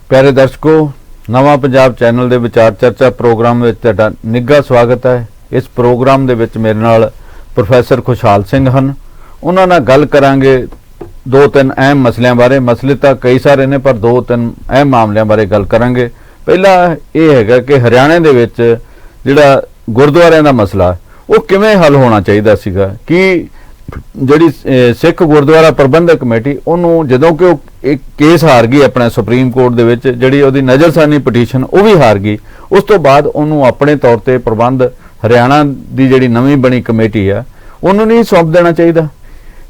प्यारे दर्शकों, नवा पंजाब चैनल के विचार चर्चा प्रोग्राम में तुहाडा निੱਘਾ स्वागत है। इस प्रोग्राम के विच मेरे नाल प्रोफैसर खुशहाल सिंह हैं। उन्हां नाल गल करांगे दो तीन अहम मसलियां बारे। मसले तो कई सारे ने, पर दो तीन अहम मामलों बारे गल करांगे। पहला ये है कि हरियाणे दे विच जिहड़ा गुरुद्वारियां दा मसला वो किवें हल होना चाहिए सीगा कि ਜਿਹੜੀ सिख गुरुद्वारा प्रबंधक कमेटी ਉਹਨੂੰ ਜਦੋਂ ਕਿ ਉਹ ਇੱਕ ਕੇਸ ਹਾਰ ਗਈ ਆਪਣੇ ਸੁਪਰੀਮ ਕੋਰਟ ਦੇ ਵਿੱਚ, ਜਿਹੜੀ ਉਹਦੀ ਨਜ਼ਰਸਾਨੀ ਪਟੀਸ਼ਨ ਉਹ ਵੀ ਹਾਰ ਗਈ, ਉਸ ਤੋਂ ਬਾਅਦ ਉਹਨੂੰ ਆਪਣੇ ਤੌਰ ਤੇ ਪ੍ਰਬੰਧ ਹਰਿਆਣਾ ਦੀ ਜਿਹੜੀ ਨਵੀਂ ਬਣੀ ਕਮੇਟੀ ਆ ਉਹਨੂੰ ਨਹੀਂ ਸੌਂਪ ਦੇਣਾ ਚਾਹੀਦਾ।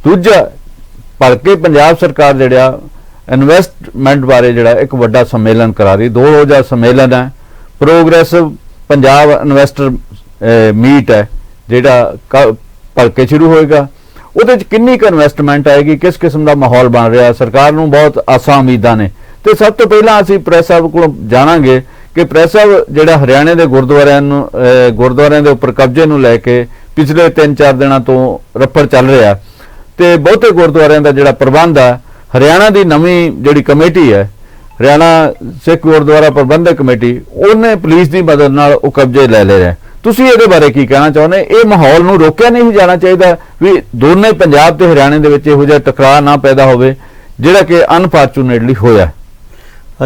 ਦੂਜਾ, ਭਲਕੇ ਪੰਜਾਬ ਸਰਕਾਰ ਜਿਹੜਾ ਇਨਵੈਸਟਮੈਂਟ ਬਾਰੇ ਜਿਹੜਾ ਇੱਕ ਵੱਡਾ ਸੰਮੇਲਨ ਕਰਾ ਰਹੀ, 2 ਰੋਜ਼ਾ ਸੰਮੇਲਨ ਹੈ, ਪ੍ਰੋਗਰੈਸਿਵ ਪੰਜਾਬ ਇਨਵੈਸਟਰ ਮੀਟ ਹੈ ਜਿਹੜਾ ਭਲਕੇ ਸ਼ੁਰੂ ਹੋਏਗਾ। ਉਹਦੇ ਚ ਕਿੰਨੀ ਕੁ ਇਨਵੈਸਟਮੈਂਟ ਆਏਗੀ, ਕਿਸ ਕਿਸਮ ਦਾ ਮਾਹੌਲ ਬਣ ਰਿਹਾ, ਸਰਕਾਰ ਨੂੰ ਬਹੁਤ ਆਸਾਂ ਉਮੀਦਾਂ ਨੇ। ਤੇ ਸਭ ਤੋਂ ਪਹਿਲਾਂ ਅਸੀਂ ਪ੍ਰੈਸ ਸਾਹਿਬ ਕੋਲੋਂ ਜਾਣਾਂਗੇ ਕਿ ਪ੍ਰੈਸ ਸਾਹਿਬ ਜਿਹੜਾ ਹਰਿਆਣੇ ਦੇ ਗੁਰਦੁਆਰਿਆਂ ਦੇ ਉੱਪਰ ਕਬਜ਼ੇ ਨੂੰ ਲੈ ਕੇ ਪਿਛਲੇ 3-4 ਦਿਨਾਂ ਤੋਂ ਰੱਪੜ ਚੱਲ ਰਿਹਾ ਤੇ ਬਹੁਤੇ ਗੁਰਦੁਆਰਿਆਂ ਦਾ ਜਿਹੜਾ ਪ੍ਰਬੰਧ ਆ, ਹਰਿਆਣਾ ਦੀ ਨਵੀਂ ਜਿਹੜੀ ਕਮੇਟੀ ਹੈ, ਹਰਿਆਣਾ ਸਿੱਖ ਗੁਰਦੁਆਰਾ ਪ੍ਰਬੰਧਕ ਕਮੇਟੀ, ਉਹਨੇ ਪੁਲਿਸ ਦੀ ਮਦਦ ਨਾਲ ਉਹ ਕਬਜ਼ੇ ਲੈ ਰਹੇ। ਤੁਸੀਂ ਇਹਦੇ ਬਾਰੇ ਕੀ ਕਹਿਣਾ ਚਾਹੁੰਦੇ? ਇਹ ਮਾਹੌਲ ਨੂੰ ਰੋਕਿਆ ਨਹੀਂ ਜਾਣਾ ਚਾਹੀਦਾ ਵੀ ਦੋਨੇ ਪੰਜਾਬ ਤੇ ਹਰਿਆਣੇ ਦੇ ਵਿੱਚ ਇਹੋ ਜਿਹਾ ਟਕਰਾਅ ਨਾ ਪੈਦਾ ਹੋਵੇ ਜਿਹੜਾ ਕਿ ਅਨਫੋਰਚੂਨੇਟਲੀ ਹੋਇਆ।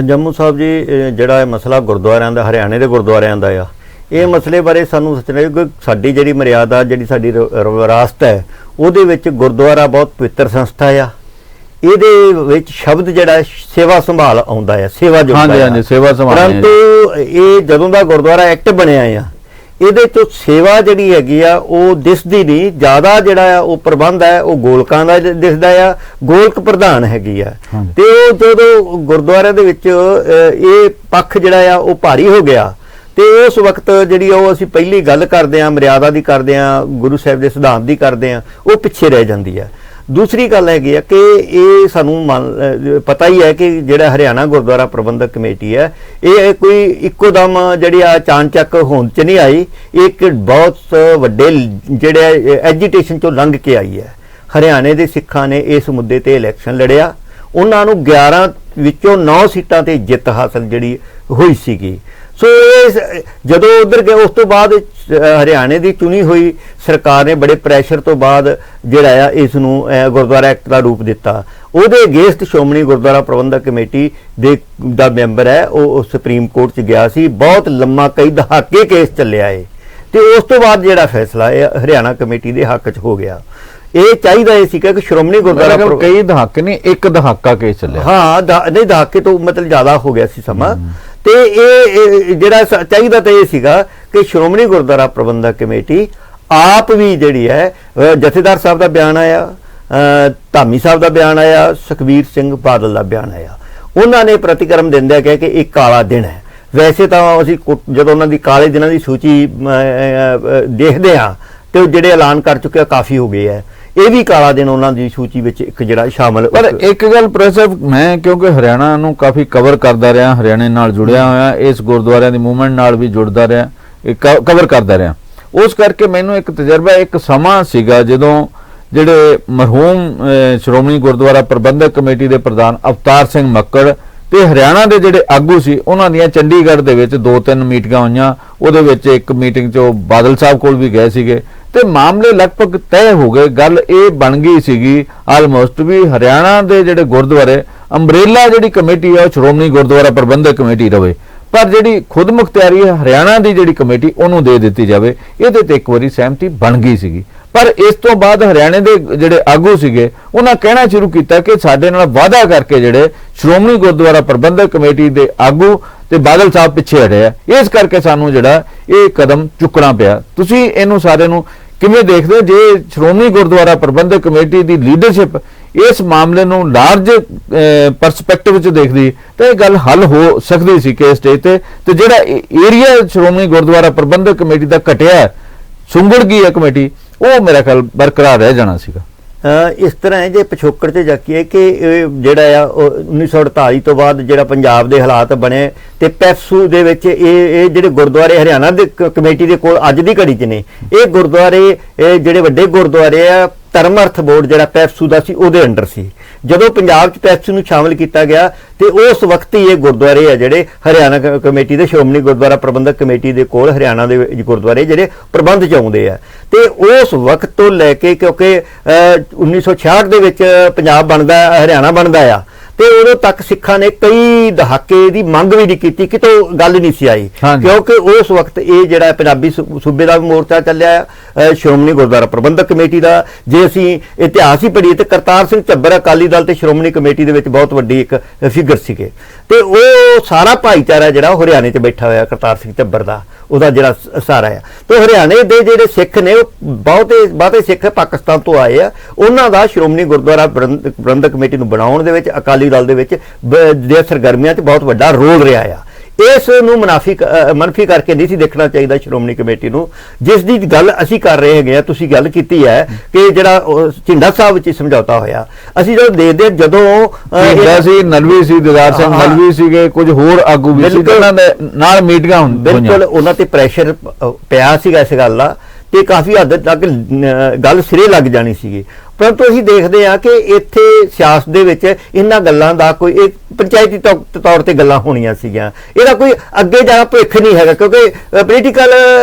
ਜੰਮੂ ਸਾਹਿਬ ਜੀ, ਜਿਹੜਾ ਇਹ ਮਸਲਾ ਗੁਰਦੁਆਰਿਆਂ ਦਾ, ਹਰਿਆਣੇ ਦੇ ਗੁਰਦੁਆਰਿਆਂ ਦਾ ਆ, ਇਹ ਮਸਲੇ ਬਾਰੇ ਸਾਨੂੰ ਸੋਚਣਾ ਕਿ ਸਾਡੀ ਜਿਹੜੀ ਮਰਿਆਦਾ, ਜਿਹੜੀ ਸਾਡੀ ਵਿਰਾਸਤ ਹੈ, ਉਹਦੇ ਵਿੱਚ ਗੁਰਦੁਆਰਾ ਬਹੁਤ ਪਵਿੱਤਰ ਸੰਸਥਾ ਆ। ਇਹਦੇ ਵਿੱਚ ਸ਼ਬਦ ਜਿਹੜਾ ਸੇਵਾ ਸੰਭਾਲ ਆਉਂਦਾ ਹੈ, ਸੇਵਾ ਜੋ ਸੇਵਾ ਸੰਭਾਲ, ਪਰੰਤੂ ਇਹ ਜਦੋਂ ਦਾ ਗੁਰਦੁਆਰਾ ਐਕਟ ਬਣਿਆ ਆ, ਇਹਦੇ ਤੋਂ ਸੇਵਾ ਜਿਹੜੀ ਹੈਗੀ ਆ ਉਹ ਦਿਸਦੀ ਨਹੀਂ। ਜ਼ਿਆਦਾ ਜਿਹੜਾ ਆ ਉਹ ਪ੍ਰਬੰਧ ਹੈ ਉਹ ਗੋਲਕਾਂ ਦਾ ਦਿਸਦਾ ਆ, ਗੋਲਕ ਪ੍ਰਧਾਨ ਹੈਗੀ ਆ। ਤੇ ਉਹ ਜਦੋਂ ਗੁਰਦੁਆਰਿਆਂ ਦੇ ਵਿੱਚ ਇਹ ਪੱਖ ਜਿਹੜਾ ਆ ਉਹ ਭਾਰੀ ਹੋ ਗਿਆ ਤੇ ਉਸ ਵਕਤ ਜਿਹੜੀ ਉਹ ਅਸੀਂ ਪਹਿਲੀ ਗੱਲ ਕਰਦੇ ਆ, ਮਰਿਆਦਾ ਦੀ ਕਰਦੇ ਆ, ਗੁਰੂ ਸਾਹਿਬ ਦੇ ਸਿਧਾਂਤ ਦੀ ਕਰਦੇ ਆ, ਉਹ ਪਿੱਛੇ ਰਹਿ ਜਾਂਦੀ ਹੈ। ਦੂਸਰੀ ਗੱਲ ਹੈਗੀ ਆ ਕਿ ਇਹ ਸਾਨੂੰ ਪਤਾ ਹੀ ਹੈ ਕਿ ਜਿਹੜਾ ਹਰਿਆਣਾ ਗੁਰਦੁਆਰਾ ਪ੍ਰਬੰਧਕ ਕਮੇਟੀ ਹੈ, ਇਹ ਕੋਈ ਇੱਕੋ ਦਮ ਜਿਹੜੀ ਆ ਚਾਣਚੱਕ ਹੋਂਦ ਚ ਨਹੀਂ ਆਈ। ਇੱਕ ਬਹੁਤ ਵੱਡੇ ਜਿਹੜੇ ਐਜੀਟੇਸ਼ਨ ਚੋਂ ਲੰਘ ਕੇ ਆਈ ਹੈ। ਹਰਿਆਣੇ ਦੇ ਸਿੱਖਾਂ ਨੇ ਇਸ ਮੁੱਦੇ ਤੇ ਇਲੈਕਸ਼ਨ ਲੜਿਆ, ਉਹਨਾਂ ਨੂੰ 11 ਵਿੱਚੋਂ 9 ਸੀਟਾਂ ਤੇ ਜਿੱਤ ਹਾਸਲ ਜਿਹੜੀ ਹੋਈ ਸੀਗੀ। ਸੋ ਇਹ ਜਦੋਂ ਉਧਰ ਗਏ, ਉਸ ਤੋਂ ਬਾਅਦ ਹਰਿਆਣੇ ਦੀ ਚੁਣੀ ਹੋਈ ਸਰਕਾਰ ਨੇ ਬੜੇ ਪ੍ਰੈਸ਼ਰ ਤੋਂ ਬਾਅਦ ਜਿਹੜਾ ਆ ਇਸ ਨੂੰ ਗੁਰਦੁਆਰਾ ਐਕਟ ਦਾ ਰੂਪ ਦਿੱਤਾ। ਉਹਦੇ ਅਗੇਂਸਟ ਸ਼੍ਰੋਮਣੀ ਗੁਰਦੁਆਰਾ ਪ੍ਰਬੰਧਕ ਕਮੇਟੀ ਦਾ ਮੈਂਬਰ ਹੈ ਉਹ ਸੁਪਰੀਮ ਕੋਰਟ 'ਚ ਗਿਆ ਸੀ। ਬਹੁਤ ਲੰਮਾ, ਕਈ ਦਹਾਕੇ ਕੇਸ ਚੱਲਿਆ ਏ ਤੇ ਉਸ ਤੋਂ ਬਾਅਦ ਜਿਹੜਾ ਫੈਸਲਾ ਇਹ ਹਰਿਆਣਾ ਕਮੇਟੀ ਦੇ ਹੱਕ 'ਚ ਹੋ ਗਿਆ। ਇਹ ਚਾਹੀਦਾ ਇਹ ਸੀਗਾ ਕਿ ਸ਼੍ਰੋਮਣੀ ਗੁਰਦੁਆਰਾ, ਕਈ ਦਹਾਕੇ ਨਹੀਂ, ਇੱਕ ਦਹਾਕਾ ਕੇਸ ਚੱਲਿਆ। ਹਾਂ, ਨਹੀਂ, ਦਹਾਕੇ ਤੋਂ ਮਤਲਬ ਜ਼ਿਆਦਾ ਹੋ ਗਿਆ ਸੀ ਸਮਾਂ। ਤੇ ਇਹ ਜਿਹੜਾ ਚਾਹੀਦਾ ਤਾਂ ਇਹ ਸੀਗਾ ਕਿ ਸ਼੍ਰੋਮਣੀ ਗੁਰਦੁਆਰਾ ਪ੍ਰਬੰਧਕ ਕਮੇਟੀ ਆਪ ਵੀ ਜਿਹੜੀ ਹੈ, ਜਥੇਦਾਰ ਸਾਹਿਬ ਦਾ ਬਿਆਨ ਆਇਆ, ਧਾਮੀ ਸਾਹਿਬ ਦਾ ਬਿਆਨ ਆਇਆ, ਸੁਖਬੀਰ ਸਿੰਘ ਬਾਦਲ ਦਾ ਬਿਆਨ ਆਇਆ, ਉਹਨਾਂ ਨੇ ਪ੍ਰਤੀਕਰਮ ਦਿੰਦੇ ਕਿਹਾ ਕਿ ਇਹ ਕਾਲਾ ਦਿਨ ਹੈ। ਵੈਸੇ ਤਾਂ ਅਸੀਂ ਜਦੋਂ ਉਹਨਾਂ ਦੀ ਕਾਲੇ ਦਿਨਾਂ ਦੀ ਸੂਚੀ ਦੇਖਦੇ ਹਾਂ ਤੇ ਉਹ ਜਿਹੜੇ ਐਲਾਨ ਕਰ ਚੁੱਕੇ ਕਾਫੀ ਹੋ ਗਏ ਹੈ, ਇਹ ਵੀ ਕਾਲਾ ਦਿਨ ਉਹਨਾਂ ਦੀ ਸੂਚੀ ਵਿੱਚ ਇੱਕ ਜਿਹੜਾ ਸ਼ਾਮਲ। ਪਰ ਇੱਕ ਗੱਲ ਪ੍ਰੈਸ ਸਾਹਿਬ, ਮੈਂ ਕਿਉਂਕਿ ਹਰਿਆਣਾ ਨੂੰ ਕਾਫੀ ਕਵਰ ਕਰਦਾ ਰਿਹਾ, ਹਰਿਆਣੇ ਨਾਲ ਜੁੜਿਆ ਹੋਇਆ, ਇਸ ਗੁਰਦੁਆਰਿਆਂ ਦੀ ਮੂਵਮੈਂਟ ਨਾਲ ਵੀ ਜੁੜਦਾ ਰਿਹਾ, ਕਵਰ ਕਰਦਾ ਰਿਹਾ, ਉਸ ਕਰਕੇ ਮੈਨੂੰ ਇੱਕ ਤਜਰਬਾ, ਇੱਕ ਸਮਾਂ ਸੀਗਾ ਜਦੋਂ ਜਿਹੜੇ ਮਰਹੂਮ ਸ਼੍ਰੋਮਣੀ ਗੁਰਦੁਆਰਾ ਪ੍ਰਬੰਧਕ ਕਮੇਟੀ ਦੇ ਪ੍ਰਧਾਨ ਅਵਤਾਰ ਸਿੰਘ ਮੱਕੜ ਤੇ ਹਰਿਆਣਾ ਦੇ ਜਿਹੜੇ ਆਗੂ ਸੀ, ਉਹਨਾਂ ਦੀਆਂ ਚੰਡੀਗੜ੍ਹ ਦੇ ਵਿੱਚ 2-3 ਮੀਟਿੰਗਾਂ ਹੋਈਆਂ। ਉਹਦੇ ਵਿੱਚ ਇੱਕ ਮੀਟਿੰਗ 'ਚ ਉਹ ਬਾਦਲ ਸਾਹਿਬ ਕੋਲ ਵੀ ਗਏ ਸੀਗੇ ਤੇ ਮਾਮਲੇ ਲਗਭਗ ਤੈਅ ਹੋ ਗਏ। ਗੱਲ ਇਹ ਬਣ ਗਈ ਸੀਗੀ ਆਲਮੋਸਟ ਵੀ ਹਰਿਆਣਾ ਦੇ ਜਿਹੜੇ ਗੁਰਦੁਆਰੇ, ਅੰਬਰੇਲਾ ਜਿਹੜੀ ਕਮੇਟੀ ਹੈ ਉਹ ਸ਼੍ਰੋਮਣੀ ਗੁਰਦੁਆਰਾ ਪ੍ਰਬੰਧਕ ਕਮੇਟੀ ਰਵੇ, ਪਰ ਜਿਹੜੀ ਖੁਦ ਮੁਖਤਿਆਰੀ ਹੈ ਹਰਿਆਣਾ ਦੀ ਜਿਹੜੀ ਕਮੇਟੀ ਉਹਨੂੰ ਦੇ ਦਿੱਤੀ ਜਾਵੇ। ਇਹਦੇ ਤੇ ਇੱਕ ਵਾਰੀ ਸਹਿਮਤੀ ਬਣ ਗਈ ਸੀਗੀ, ਪਰ ਇਸ ਤੋਂ ਬਾਅਦ ਹਰਿਆਣੇ ਦੇ ਜਿਹੜੇ ਆਗੂ ਸੀਗੇ ਉਹਨਾਂ ਕਹਿਣਾ ਸ਼ੁਰੂ ਕੀਤਾ ਕਿ ਸਾਡੇ ਨਾਲ ਵਾਅਦਾ ਕਰਕੇ ਜਿਹੜੇ ਸ਼੍ਰੋਮਣੀ ਗੁਰਦੁਆਰਾ ਪ੍ਰਬੰਧਕ ਕਮੇਟੀ ਦੇ ਆਗੂ ਤੇ ਬਾਦਲ ਸਾਹਿਬ ਪਿੱਛੇ ਹਟੇ ਆ, ਇਸ ਕਰਕੇ ਸਾਨੂੰ ਜਿਹੜਾ ਇਹ ਕਦਮ ਚੁੱਕਣਾ ਪਿਆ। ਤੁਸੀਂ ਇਹਨੂੰ ਸਾਰੇ ਨੂੰ ਕਿਵੇਂ ਦੇਖਦੇ ਹੋ? ਜੇ ਸ਼੍ਰੋਮਣੀ ਗੁਰਦੁਆਰਾ ਪ੍ਰਬੰਧਕ ਕਮੇਟੀ ਦੀ ਲੀਡਰਸ਼ਿਪ ਇਸ ਮਾਮਲੇ ਨੂੰ ਲਾਰਜ ਪਰਸਪੈਕਟਿਵ ਵਿੱਚ ਦੇਖਦੀ ਤਾਂ ਇਹ ਗੱਲ ਹੱਲ ਹੋ ਸਕਦੀ ਸੀ ਕਿ ਸਟੇਜ ਤੇ ਜਿਹੜਾ ਏਰੀਆ ਸ਼੍ਰੋਮਣੀ ਗੁਰਦੁਆਰਾ ਪ੍ਰਬੰਧਕ ਕਮੇਟੀ ਦਾ ਘਟਿਆ, ਸੁੰਗੜ ਗਈ ਹੈ ਕਮੇਟੀ, ਉਹ ਮੇਰਾ ਖਿਆਲ ਬਰਕਰਾਰ ਰਹਿ ਜਾਣਾ ਸੀਗਾ। ਇਸ ਤਰ੍ਹਾਂ ਹੈ ਜੇ ਪਿਛੋਕੜ ਤੇ ਜਾਕੀਏ ਕਿ ਜਿਹੜਾ ਆ 1948 ਤੋਂ ਬਾਅਦ ਜਿਹੜਾ ਪੰਜਾਬ ਦੇ ਹਾਲਾਤ ਬਣੇ ਤੇ ਪੈਪਸੂ ਦੇ ਵਿੱਚ ਇਹ ਜਿਹੜੇ ਗੁਰਦੁਆਰੇ ਹਰਿਆਣਾ ਦੇ ਕਮੇਟੀ ਦੇ ਕੋਲ ਅੱਜ ਦੀ ਘੜੀ 'ਚ ਨੇ, ਇਹ ਗੁਰਦੁਆਰੇ ਜਿਹੜੇ ਵੱਡੇ ਗੁਰਦੁਆਰੇ ਆ ਧਰਮ ਅਰਥ ਬੋਰਡ ਜਿਹੜਾ ਪੈਪਸੂ ਦਾ ਸੀ ਉਹਦੇ ਅੰਡਰ ਸੀ। ਜਦੋਂ ਪੰਜਾਬ 'ਚ ਪੈਪਸੂ ਨੂੰ ਸ਼ਾਮਲ ਕੀਤਾ ਗਿਆ ਤੇ ਉਸ ਵਕਤ ਹੀ ਇਹ ਗੁਰਦੁਆਰੇ ਆ ਜਿਹੜੇ ਹਰਿਆਣਾ ਕਮੇਟੀ ਦੇ ਸ਼੍ਰੋਮਣੀ ਗੁਰਦੁਆਰਾ ਪ੍ਰਬੰਧਕ ਕਮੇਟੀ ਦੇ ਕੋਲ ਹਰਿਆਣਾ ਦੇ ਗੁਰਦੁਆਰੇ ਜਿਹੜੇ ਪ੍ਰਬੰਧ 'ਚ ਆਉਂਦੇ ਆ ਤੇ ਉਸ ਵਕਤ ਤੋਂ ਲੈ ਕੇ ਕਿਉਂਕਿ 1966 ਦੇ ਵਿੱਚ ਪੰਜਾਬ ਬਣਦਾ, ਹਰਿਆਣਾ ਬਣਦਾ ਆ ਤੇ ਉਦੋਂ ਤੱਕ ਸਿੱਖਾਂ ਨੇ ਕਈ ਦਹਾਕੇ ਦੀ ਮੰਗ ਵੀ ਨਹੀਂ ਕੀਤੀ, ਕਿਤੋਂ ਗੱਲ ਨਹੀਂ ਸੀ ਆਈ ਕਿਉਂਕਿ ਉਸ ਵਕਤ ਇਹ ਜਿਹੜਾ ਪੰਜਾਬੀ ਸੂਬੇ ਦਾ ਮੋਰਚਾ ਚੱਲਿਆ ਸ਼੍ਰੋਮਣੀ ਗੁਰਦੁਆਰਾ ਪ੍ਰਬੰਧਕ ਕਮੇਟੀ ਦਾ। ਜੇ ਅਸੀਂ ਇਤਿਹਾਸ ਹੀ ਪੜ੍ਹੀਏ ਤੇ ਕਰਤਾਰ ਸਿੰਘ ਝੱਬਰ ਅਕਾਲੀ ਦਲ ਤੇ ਸ਼੍ਰੋਮਣੀ ਕਮੇਟੀ ਦੇ ਵਿੱਚ ਬਹੁਤ ਵੱਡੀ ਇੱਕ ਫਿਗਰ ਸੀਗੇ ਤੇ ਉਹ ਸਾਰਾ ਭਾਈਚਾਰਾ ਜਿਹੜਾ ਉਹ ਹਰਿਆਣੇ 'ਚ ਬੈਠਾ ਹੋਇਆ ਕਰਤਾਰ ਸਿੰਘ ਝੱਬਰ ਦਾ, ਉਹਦਾ ਜਿਹੜਾ ਸਾਰਾ ਆ ਤੇ ਹਰਿਆਣੇ ਦੇ ਜਿਹੜੇ ਸਿੱਖ ਨੇ ਉਹ ਬਹੁਤੇ ਸਿੱਖ ਪਾਕਿਸਤਾਨ ਤੋਂ ਆਏ ਆ, ਉਹਨਾਂ ਦਾ ਸ਼੍ਰੋਮਣੀ ਗੁਰਦੁਆਰਾ ਪ੍ਰਬੰਧਕ ਕਮੇਟੀ ਨੂੰ ਬਣਾਉਣ ਦੇ ਵਿੱਚ ਅਕਾਲੀ ਦਲ ਦੇ ਵਿੱਚ ਦੇ ਸਰਗਰਮੀਆਂ 'ਚ ਬਹੁਤ ਵੱਡਾ ਰੋਲ ਰਿਹਾ ਆ। ਇਸ ਨੂੰ ਮਨਫੀ ਕਰਕੇ ਨਹੀਂ ਸੀ ਦੇਖਣਾ ਚਾਹੀਦਾ ਸ਼੍ਰੋਮਣੀ ਕਮੇਟੀ ਨੂੰ, ਜਿਸ ਦੀ ਗੱਲ ਅਸੀਂ ਕਰ ਰਹੇ ਹੈਗੇ ਆ। ਤੁਸੀਂ ਗੱਲ ਕੀਤੀ ਹੈ ਕਿ ਜਿਹੜਾ ਝਿੰਡਾ ਸਾਹਿਬ ਵਿੱਚ ਸਮਝੌਤਾ ਹੋਇਆ, ਅਸੀਂ ਜਦੋਂ ਦੇਖਦੇ ਜਦੋਂ ਸੀ ਨਲਵੀ ਸੀ, ਦਿਦਾਰ ਸਿੰਘ ਨਲਵੀ ਸੀਗੇ, ਕੁਝ ਹੋਰ ਆਗੂ ਵੀ ਸੀ, ਉਹਨਾਂ ਦੇ ਨਾਲ ਮੀਟਿੰਗਾਂ ਹੁੰਦੀਆਂ, ਬਿਲਕੁਲ ਉਹਨਾਂ ਤੇ ਪ੍ਰੈਸ਼ਰ ਪਿਆ ਸੀਗਾ ਇਸ ਗੱਲ ਦਾ ਤੇ ਕਾਫੀ ਹੱਦ ਤੱਕ ਗੱਲ ਸਿਰੇ ਲੱਗ ਜਾਣੀ ਸੀਗੀ। ਪਰੰਤੂ ਅਸੀਂ ਦੇਖਦੇ ਹਾਂ ਕਿ ਇੱਥੇ ਸਿਆਸਤ ਦੇ ਵਿੱਚ ਇਹਨਾਂ ਗੱਲਾਂ ਦਾ ਕੋਈ ਇੱਕ ਪੰਚਾਇਤੀ ਤੌਰ ਤੇ ਗੱਲਾਂ ਹੋਣੀਆਂ ਸੀਗੀਆਂ, ਇਹਦਾ ਕੋਈ ਅੱਗੇ ਜਾਣਾ ਭਵਿੱਖ ਨਹੀਂ ਹੈਗਾ ਕਿਉਂਕਿ ਪੋਲੀਟੀਕਲ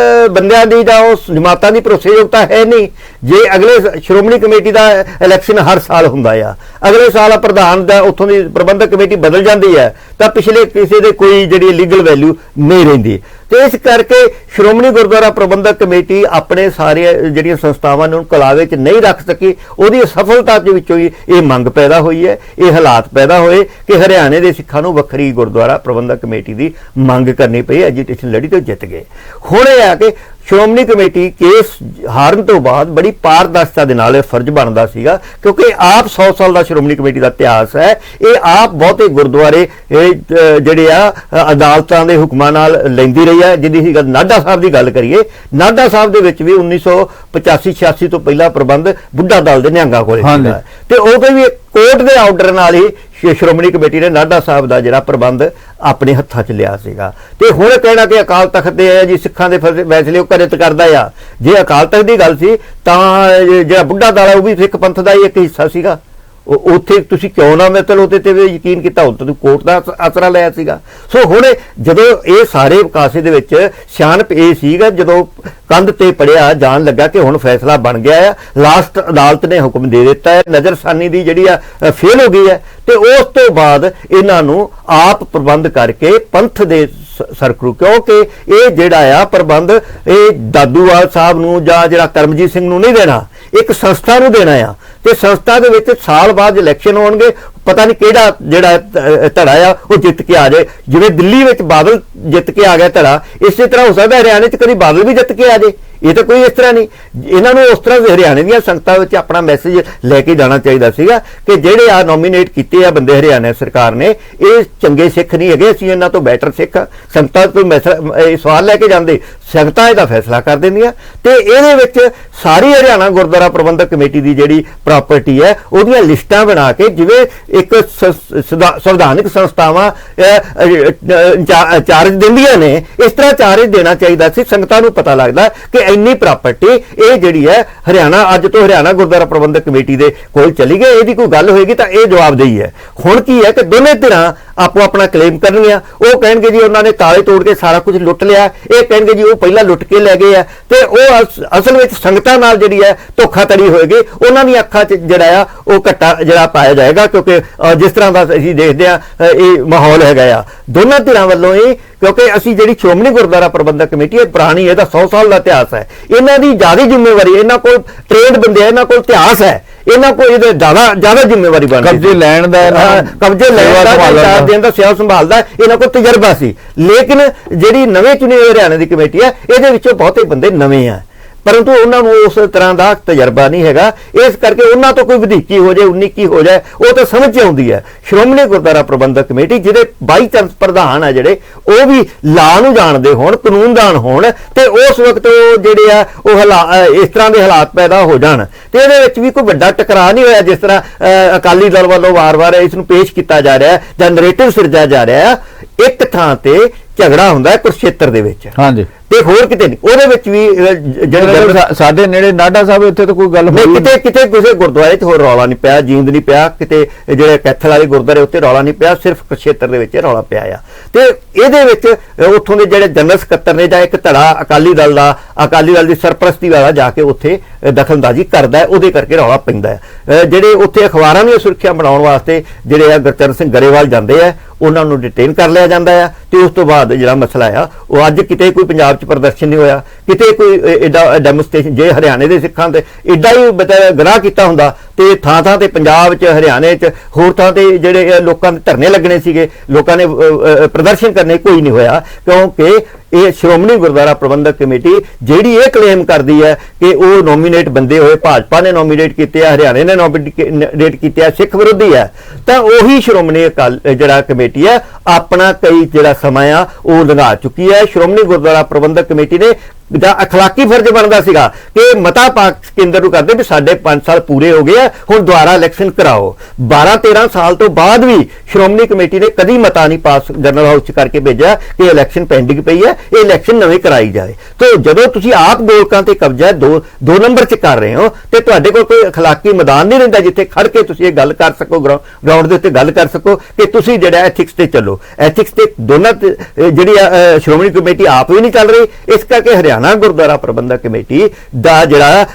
ਬੰਦਿਆਂ ਦੀ ਜਾਂ ਉਸ ਜਮਾਤਾਂ ਦੀ ਭਰੋਸੇਯੋਗਤਾ ਹੈ ਨਹੀਂ। ਜੇ ਅਗਲੇ ਸ਼੍ਰੋਮਣੀ ਕਮੇਟੀ ਦਾ ਇਲੈਕਸ਼ਨ ਹਰ ਸਾਲ ਹੁੰਦਾ ਆ, ਅਗਲੇ ਸਾਲ ਪ੍ਰਧਾਨ ਦਾ ਉੱਥੋਂ ਦੀ ਪ੍ਰਬੰਧਕ ਕਮੇਟੀ ਬਦਲ ਜਾਂਦੀ ਹੈ ਤਾਂ ਪਿਛਲੇ ਕਿਸੇ ਦੇ ਕੋਈ ਜਿਹੜੀ ਲੀਗਲ ਵੈਲਿਊ ਨਹੀਂ ਰਹਿੰਦੀ ਤੇ ਇਸ ਕਰਕੇ ਸ਼੍ਰੋਮਣੀ ਗੁਰਦੁਆਰਾ ਪ੍ਰਬੰਧਕ ਕਮੇਟੀ ਆਪਣੇ ਸਾਰੇ ਜਿਹੜੀਆਂ ਸੰਸਥਾਵਾਂ ਨੂੰ ਕਲਾਵੇ 'ਚ ਨਹੀਂ ਰੱਖ ਸਕੀ। ਉਹਦੀ ਅਸਫਲਤਾ ਦੇ ਵਿੱਚੋਂ ਹੀ ਇਹ ਮੰਗ ਪੈਦਾ ਹੋਈ ਹੈ, ਇਹ ਹਾਲਾਤ ਪੈਦਾ ਹੋਏ ਕਿ ਹਰਿਆਣੇ ਦੇ ਸਿੱਖਾਂ ਨੂੰ ਵੱਖਰੀ ਗੁਰਦੁਆਰਾ ਪ੍ਰਬੰਧਕ ਕਮੇਟੀ ਦੀ ਮੰਗ ਕਰਨੀ ਪਈ। ਐਜੀਟੇਸ਼ਨ ਲੜੀ ਤੇ ਜਿੱਤ ਗਏ। ਹੁਣ ਇਹ ਆ ਕਿ ਸ਼੍ਰੋਮਣੀ ਕਮੇਟੀ ਕੇਸ ਹਾਰਨ ਤੋਂ ਬਾਅਦ ਬੜੀ ਪਾਰਦਰਸ਼ਤਾ ਦੇ ਨਾਲ ਇਹ ਫਰਜ਼ ਬਣਦਾ ਸੀਗਾ ਕਿਉਂਕਿ ਆਪ 100 ਸਾਲ ਦਾ ਸ਼੍ਰੋਮਣੀ ਕਮੇਟੀ ਦਾ ਇਤਿਹਾਸ ਹੈ। ਇਹ ਆਪ ਬਹੁਤੇ ਗੁਰਦੁਆਰੇ ਜਿਹੜੇ ਆ ਅਦਾਲਤਾਂ ਦੇ ਹੁਕਮਾਂ ਨਾਲ ਲੈਂਦੀ ਰਹੀ ਹੈ। ਜਿਹਦੀ ਅਸੀਂ ਨਾਢਾ ਸਾਹਿਬ ਦੀ ਗੱਲ ਕਰੀਏ, ਨਾਢਾ ਸਾਹਿਬ ਦੇ ਵਿੱਚ ਵੀ 1985-86 ਤੋਂ ਪਹਿਲਾਂ ਪ੍ਰਬੰਧ ਬੁੱਢਾ ਦਲ ਦੇ ਨਿਹੰਗਾਂ ਕੋਲੇ ਸੀਗਾ ਤੇ ਉਹਦੇ ਵੀ ਕੋਰਟ ਦੇ ਆਰਡਰ ਨਾਲ ਹੀ ਸ਼੍ਰੋਮਣੀ ਕਮੇਟੀ ਨੇ ਨਾਢਾ ਸਾਹਿਬ ਦਾ ਜਿਹੜਾ ਪ੍ਰਬੰਧ ਆਪਣੇ ਹੱਥਾਂ 'ਚ ਲਿਆ ਸੀਗਾ ਤੇ ਹੁਣ ਕਹਿਣਾ ਕਿ ਅਕਾਲ ਤਖਤ ਦੇ ਜੀ ਸਿੱਖਾਂ ਦੇ ਫੈਸਲੇ ਉਹ ਘਰਿਤ ਕਰਦਾ ਆ। ਜੇ ਅਕਾਲ ਤਖਤ ਦੀ ਗੱਲ ਸੀ ਤਾਂ ਜਿਹੜਾ ਬੁੱਢਾ ਦਲ ਉਹ ਵੀ ਸਿੱਖ ਪੰਥ ਦਾ ਹੀ ਇੱਕ ਹਿੱਸਾ ਸੀਗਾ। ਉੱਥੇ ਤੁਸੀਂ ਕਿਉਂ ਨਾ ਮਤਲਬ ਉਹਦੇ ਤੇ ਵੀ ਯਕੀਨ ਕੀਤਾ, ਉੱਥੇ ਤੂੰ ਕੋਰਟ ਦਾ ਆਸਰਾ ਲਿਆ ਸੀਗਾ। ਸੋ ਹੁਣ ਜਦੋਂ ਇਹ ਸਾਰੇ ਕਾਸੇ ਦੇ ਵਿੱਚ ਸਿਆਣਪ ਇਹ ਸੀਗਾ ਜਦੋਂ ਕੰਧ ਤੇ ਪੜਿਆ ਜਾਣ ਲੱਗਾ ਕਿ ਹੁਣ ਫੈਸਲਾ ਬਣ ਗਿਆ ਆ, ਲਾਸਟ ਅਦਾਲਤ ਨੇ ਹੁਕਮ ਦੇ ਦਿੱਤਾ ਹੈ, ਨਜ਼ਰਸਾਨੀ ਦੀ ਜਿਹੜੀ ਆ ਫੇਲ ਹੋ ਗਈ ਹੈ ਤੇ ਉਸ ਤੋਂ ਬਾਅਦ ਇਹਨਾਂ ਨੂੰ ਆਪ ਪ੍ਰਬੰਧ ਕਰਕੇ ਪੰਥ ਦੇ ਸਰਕਰੂ ਕਿਉਂਕਿ ਇਹ ਜਿਹੜਾ ਆ ਪ੍ਰਬੰਧ ਇਹ ਦਾਦੂਵਾਲ ਸਾਹਿਬ ਨੂੰ ਜਾਂ ਜਿਹੜਾ ਕਰਮਜੀਤ ਸਿੰਘ ਨੂੰ ਨਹੀਂ ਦੇਣਾ, ਇੱਕ ਸੰਸਥਾ ਨੂੰ ਦੇਣਾ ਆ ਤੇ ਸੰਸਥਾ ਦੇ ਵਿੱਚ ਸਾਲ ਬਾਅਦ ਇਲੈਕਸ਼ਨ ਹੋਣਗੇ, ਪਤਾ ਨਹੀਂ ਕਿਹੜਾ ਜਿਹੜਾ ਧੜਾ ਆ ਉਹ ਜਿੱਤ ਕੇ ਆ ਜਾਏ। ਜਿਵੇਂ ਦਿੱਲੀ ਵਿੱਚ ਬਾਦਲ ਜਿੱਤ ਕੇ ਆ ਗਿਆ ਧੜਾ, ਇਸੇ ਤਰ੍ਹਾਂ ਹੋ ਸਕਦਾ ਹਰਿਆਣੇ 'ਚ ਕਦੀ ਬਾਦਲ ਵੀ ਜਿੱਤ ਕੇ ਆ ਜਾਏ। ਇਹ ਤਾਂ ਕੋਈ ਇਸ ਤਰ੍ਹਾਂ ਨਹੀਂ। ਇਹਨਾਂ ਨੂੰ ਉਸ ਤਰ੍ਹਾਂ ਹਰਿਆਣੇ ਦੀਆਂ ਸੰਗਤਾਂ ਵਿੱਚ ਆਪਣਾ ਮੈਸੇਜ ਲੈ ਕੇ ਜਾਣਾ ਚਾਹੀਦਾ ਸੀਗਾ ਕਿ ਜਿਹੜੇ ਆ ਨੋਮੀਨੇਟ ਕੀਤੇ ਆ ਬੰਦੇ ਹਰਿਆਣਾ ਸਰਕਾਰ ਨੇ ਇਹ ਚੰਗੇ ਸਿੱਖ ਨਹੀਂ ਹੈਗੇ, ਅਸੀਂ ਇਹਨਾਂ ਤੋਂ ਬੈਟਰ ਸਿੱਖ। ਸੰਗਤਾਂ ਤੋਂ ਸਵਾਲ ਲੈ ਕੇ ਜਾਂਦੇ, ਸੰਗਤਾਂ ਇਹਦਾ ਫੈਸਲਾ ਕਰ ਦਿੰਦੀਆਂ ਤੇ ਇਹਦੇ ਵਿੱਚ ਸਾਰੀ ਹਰਿਆਣਾ ਗੁਰਦੁਆਰਾ ਪ੍ਰਬੰਧਕ ਕਮੇਟੀ ਦੀ ਜਿਹੜੀ ਪ੍ਰਾਪਰਟੀ ਹੈ ਉਹਦੀਆਂ ਲਿਸਟਾਂ ਬਣਾ ਕੇ ਜਿਵੇਂ ਇੱਕ ਸੰਵਿਧਾਨਿਕ ਸੰਸਥਾਵਾਂ ਚਾਰਜ ਦਿੰਦੀਆਂ ਨੇ ਇਸ ਤਰ੍ਹਾਂ ਚਾਰਜ ਦੇਣਾ ਚਾਹੀਦਾ ਸੀ। ਸੰਗਤਾਂ ਨੂੰ ਪਤਾ ਲੱਗਦਾ ਕਿ ਇੰਨੀ ਪ੍ਰਾਪਰਟੀ ਇਹ ਜਿਹੜੀ ਹੈ ਹਰਿਆਣਾ ਅੱਜ ਤੋਂ ਹਰਿਆਣਾ ਗੁਰਦੁਆਰਾ ਪ੍ਰਬੰਧਕ ਕਮੇਟੀ ਦੇ ਕੋਲ ਚਲੀ ਗਈ। ਇਹਦੀ ਕੋਈ ਗੱਲ ਹੋਏਗੀ ਤਾਂ ਇਹ ਜਵਾਬਦੇਹੀ ਹੈ। ਹੁਣ ਕੀ ਹੈ ਕਿ ਦੋਨੇ ਧਿਰਾਂ ਆਪੋ ਆਪਣਾ ਕਲੇਮ ਕਰਨਗੀਆਂ। ਉਹ ਕਹਿਣਗੇ ਜੀ ਉਹਨਾਂ ਨੇ ਤਾਲੇ ਤੋੜ ਕੇ ਸਾਰਾ ਕੁਝ ਲੁੱਟ ਲਿਆ, ਇਹ ਕਹਿਣਗੇ ਜੀ ਉਹ ਪਹਿਲਾਂ ਲੁੱਟ ਕੇ ਲੈ ਗਏ ਆ ਤੇ ਉਹ ਅਸਲ ਵਿੱਚ ਸੰਗਤਾਂ ਨਾਲ ਜਿਹੜੀ ਹੈ ਧੋਖਾਧੜੀ ਹੋਏਗੀ। ਉਹਨਾਂ ਦੀਆਂ ਅੱਖਾਂ 'ਚ ਜਿਹੜਾ ਆ ਉਹ ਘੱਟਾ ਜਿਹੜਾ ਪਾਇਆ ਜਾਏਗਾ ਕਿਉਂਕਿ ਜਿਸ ਤਰ੍ਹਾਂ ਦਾ ਅਸੀਂ ਦੇਖਦੇ ਆ ਇਹ ਮਾਹੌਲ ਹੈਗਾ ਆ ਦੋਨਾਂ ਧਿਰਾਂ ਵੱਲੋਂ ਹੀ ਕਿਉਂਕਿ ਅਸੀਂ ਜਿਹੜੀ ਸ਼੍ਰੋਮਣੀ ਗੁਰਦੁਆਰਾ ਪ੍ਰਬੰਧਕ ਕਮੇਟੀ ਹੈ ਪੁਰਾਣੀ, ਇਹਦਾ 100 ਸਾਲ ਦਾ ਇਤਿਹਾਸ ਹੈ। ਇਹਨਾਂ ਦੀ ਜ਼ਿਆਦਾ ਜ਼ਿੰਮੇਵਾਰੀ, ਇਹਨਾਂ ਕੋਲ ਟ੍ਰੇਡ ਬੰਦੇ, ਇਹਨਾਂ ਕੋਲ ਇਤਿਹਾਸ ਹੈ, ਇਹਨਾਂ ਕੋਲ ਇਹਦੇ ਜ਼ਿਆਦਾ ਜ਼ਿੰਮੇਵਾਰੀ ਬਣਦੀ ਕਬਜ਼ੇ ਲੈਣ ਦਾ ਕਬਜ਼ੇ ਲੈਣ ਦਾ ਦੇਣ ਦਾ ਸੇਵਾ ਸੰਭਾਲਦਾ ਇਹਨਾਂ ਕੋਲ ਤਜਰਬਾ ਸੀ। ਲੇਕਿਨ ਜਿਹੜੀ ਨਵੇਂ ਚੁਣੀ ਹੋਈ ਹਰਿਆਣਾ ਦੀ ਕਮੇਟੀ ਹੈ ਇਹਦੇ ਵਿੱਚੋਂ ਬਹੁਤੇ ਬੰਦੇ ਨਵੇਂ ਆ ਪਰੰਤੂ ਉਹਨਾਂ ਨੂੰ ਉਸ ਤਰ੍ਹਾਂ ਦਾ ਤਜਰਬਾ ਨਹੀਂ ਹੈਗਾ। ਇਸ ਕਰਕੇ ਉਹਨਾਂ ਤੋਂ ਕੋਈ ਵਧੀਕੀ ਹੋ ਜਾਏ 19 ਹੋ ਜਾਏ ਉਹ ਤਾਂ ਸਮਝ ਆਉਂਦੀ ਹੈ। ਸ਼੍ਰੋਮਣੀ ਗੁਰਦੁਆਰਾ ਪ੍ਰਬੰਧਕ ਕਮੇਟੀ ਜਿਹਦੇ 22 ਚਾਂਸ ਪ੍ਰਧਾਨ ਆ ਜਿਹੜੇ ਉਹ ਵੀ ਲਾਅ ਨੂੰ ਜਾਣਦੇ ਹੋਣ, ਕਾਨੂੰਨਦਾਨ ਹੋਣ ਤੇ ਉਸ ਵਕਤ ਉਹ ਜਿਹੜੇ ਆ ਉਹ ਇਸ ਤਰ੍ਹਾਂ ਦੇ ਹਾਲਾਤ ਪੈਦਾ ਹੋ ਜਾਣ ਤੇ ਇਹਦੇ ਵਿੱਚ ਵੀ ਕੋਈ ਵੱਡਾ ਟਕਰਾਅ ਨਹੀਂ ਹੋਇਆ ਜਿਸ ਤਰ੍ਹਾਂ ਅਕਾਲੀ ਦਲ ਵੱਲੋਂ ਵਾਰ-ਵਾਰ ਇਸ ਨੂੰ ਪੇਸ਼ ਕੀਤਾ ਜਾ ਰਿਹਾ ਜਾਂ ਨਰੇਟਿਵ ਸਿਰਜਿਆ ਜਾ ਰਿਹਾ। ਇੱਕ ਥਾਂ ਤੇ ਝਗੜਾ ਹੁੰਦਾ ਹੈ ਕੁਰਸ਼ੇਤਰ ਦੇ ਵਿੱਚ, ਹਾਂਜੀ, ਤੇ ਹੋਰ ਕਿਤੇ ਨਹੀਂ। ਉਹਦੇ ਵਿੱਚ ਵੀ ਜਿਹੜੇ ਸਾਡੇ ਨੇੜੇ ਨਾਢਾ ਸਾਹਿਬ ਇੱਥੇ ਤਾਂ ਕੋਈ ਗੱਲ ਨਹੀਂ, ਹੋਈ ਕਿਤੇ ਕਿਸੇ ਗੁਰਦੁਆਰੇ 'ਚ ਹੋਰ ਰੌਲਾ ਨਹੀਂ ਪਿਆ, ਜੀਂਦ ਨਹੀਂ ਪਿਆ, ਕਿਤੇ ਜਿਹੜੇ ਕੈਥਲ ਵਾਲੇ ਗੁਰਦੁਆਰੇ ਉੱਤੇ ਰੌਲਾ ਨਹੀਂ ਪਿਆ, ਸਿਰਫ ਕੁਰਸ਼ੇਤਰ ਦੇ ਵਿੱਚ ਰੌਲਾ ਪਿਆ ਆ। ਤੇ ਇਹਦੇ ਵਿੱਚ ਉੱਥੋਂ ਦੇ ਜਿਹੜੇ ਜਨਰਲ ਸਕੱਤਰ ਨੇ ਜਾਂ ਇੱਕ ਧੜਾ ਅਕਾਲੀ ਦਲ ਦੀ ਸਰਪ੍ਰਸਤੀ ਵਾਲਾ ਜਾ ਕੇ ਉੱਥੇ ਦਖਲਅੰਦਾਜ਼ੀ ਕਰਦਾ ਹੈ, ਉਹਦੇ ਕਰਕੇ ਰੌਲਾ ਪੈਂਦਾ ਹੈ। ਜਿਹੜੇ ਉੱਥੇ ਅਖਬਾਰਾਂ ਦੀਆਂ ਸੁਰੱਖਿਆ ਬਣਾਉਣ ਵਾਸਤੇ ਜਿਹੜੇ ਆ ਗੁਰਚਰਨ ਸਿੰਘ ਗਰੇਵਾਲ ਜਾਂਦੇ ਆ, ਉਹਨਾਂ ਨੂੰ ਡਿਟੇਨ ਕਰ ਲਿਆ ਜਾਂਦਾ ਆ, ਤੇ ਉਸ ਤੋਂ ਬਾਅਦ ਜਿਹੜਾ ਮਸਲਾ ਆ ਉਹ ਅੱਜ ਕਿਤੇ ਕੋਈ ਪੰਜਾਬ 'ਚ ਪ੍ਰਦਰਸ਼ਨ ਨਹੀਂ ਹੋਇਆ, ਕਿਤੇ ਕੋਈ ਐਡਾ ਡੈਮੋਸਟ੍ਰੇਸ਼ਨ। ਜੇ ਹਰਿਆਣੇ ਦੇ ਸਿੱਖਾਂ ਤੇ ਐਡਾ ਹੀ ਗੁਨਾਹ ਕੀਤਾ ਹੁੰਦਾ ਤੇ ਥਾਂ ਤੇ ਪੰਜਾਬ 'ਚ, ਹਰਿਆਣੇ 'ਚ, ਹੋਰ ਥਾਂ ਤੇ ਜਿਹੜੇ ਲੋਕਾਂ ਦੇ ਧਰਨੇ ਲੱਗਣੇ ਸੀਗੇ, ਲੋਕਾਂ ਨੇ ਪ੍ਰਦਰਸ਼ਨ ਕਰਨੇ, ਕੋਈ ਨਹੀਂ ਹੋਇਆ, ਕਿਉਂਕਿ ਇਹ ਸ਼੍ਰੋਮਣੀ ਗੁਰਦੁਆਰਾ ਪ੍ਰਬੰਧਕ ਕਮੇਟੀ ਜਿਹੜੀ ਇਹ ਕਲੇਮ ਕਰਦੀ ਹੈ ਕਿ ਉਹ ਨੋਮੀਨੇਟ ਬੰਦੇ ਹੋਏ, ਭਾਜਪਾ ਨੇ ਨੋਮੀਨੇਟ ਕੀਤੇ ਆ, ਹਰਿਆਣੇ ਨੇ ਨੋਮੀਨੇਟ ਕੀਤੇ ਆ, ਸਿੱਖ ਵਿਰੋਧੀ ਹੈ, ਤਾਂ ਉਹੀ ਸ਼੍ਰੋਮਣੀ ਜਿਹੜਾ ਕਮੇਟੀ ਹੈ ਆਪਣਾ ਕਈ ਜਿਹੜਾ ਸਮਾਂ ਆ ਉਹ ਲੰਘਾ ਚੁੱਕੀ ਹੈ। ਸ਼੍ਰੋਮਣੀ ਗੁਰਦੁਆਰਾ ਪ੍ਰਬੰਧਕ ਕਮੇਟੀ ਨੇ ਦਾ ਅਖਲਾਕੀ ਫਰਜ਼ ਬਣਦਾ ਸੀਗਾ ਕਿ ਮਤਾ ਪਾਕ ਕੇਂਦਰ ਨੂੰ ਕਰਦੇ ਵੀ ਸਾਡੇ 5 ਸਾਲ ਪੂਰੇ ਹੋ ਗਏ ਆ, ਹੁਣ ਦੁਬਾਰਾ ਇਲੈਕਸ਼ਨ ਕਰਾਓ। 12-13 ਸਾਲ ਤੋਂ ਬਾਅਦ ਵੀ ਸ਼੍ਰੋਮਣੀ ਕਮੇਟੀ ਨੇ ਕਦੀ ਮਤਾ ਨਹੀਂ ਪਾਸ ਜਨਰਲ ਹਾਊਸ 'ਚ ਕਰਕੇ ਭੇਜਿਆ ਕਿ ਇਲੈਕਸ਼ਨ ਪੈਂਡਿੰਗ ਪਈ ਹੈ, ਇਹ ਇਲੈਕਸ਼ਨ ਨਵੇਂ ਕਰਾਈ ਜਾਏ। ਤੇ ਜਦੋਂ ਤੁਸੀਂ ਆਪ ਗੋਲਕਾਂ ਤੇ ਕਬਜ਼ਾ ਦੋ ਨੰਬਰ 'ਚ ਕਰ ਰਹੇ ਹੋ ਤੇ ਤੁਹਾਡੇ ਕੋਲ ਕੋਈ ਅਖਲਾਕੀ ਮੈਦਾਨ ਨਹੀਂ ਰਹਿੰਦਾ ਜਿੱਥੇ ਖੜ ਕੇ ਤੁਸੀਂ ਇਹ ਗੱਲ ਕਰ ਸਕੋ, ਗਰਾਊਂਡ ਦੇ ਉੱਤੇ ਗੱਲ ਕਰ ਸਕੋ ਕਿ ਤੁਸੀਂ ਜਿਹੜਾ ਐਥਿਕਸ ਤੇ ਚੱਲੋ। ਐਥਿਕਸ ਤੇ ਦੋਨਾਂ ਜਿਹੜੀ ਸ਼੍ਰੋਮਣੀ ਕਮੇਟੀ ਆਪ ਵੀ ਨਹੀਂ ਚੱਲ ਰਹੀ, ਇਸ ਕਰਕੇ ਹਰਿਆਣਾ ਗੁਰਦੁਆਰਾ ਪ੍ਰਬੰਧਕ ਕਮੇਟੀ ਦਾ ਜਿਹੜਾ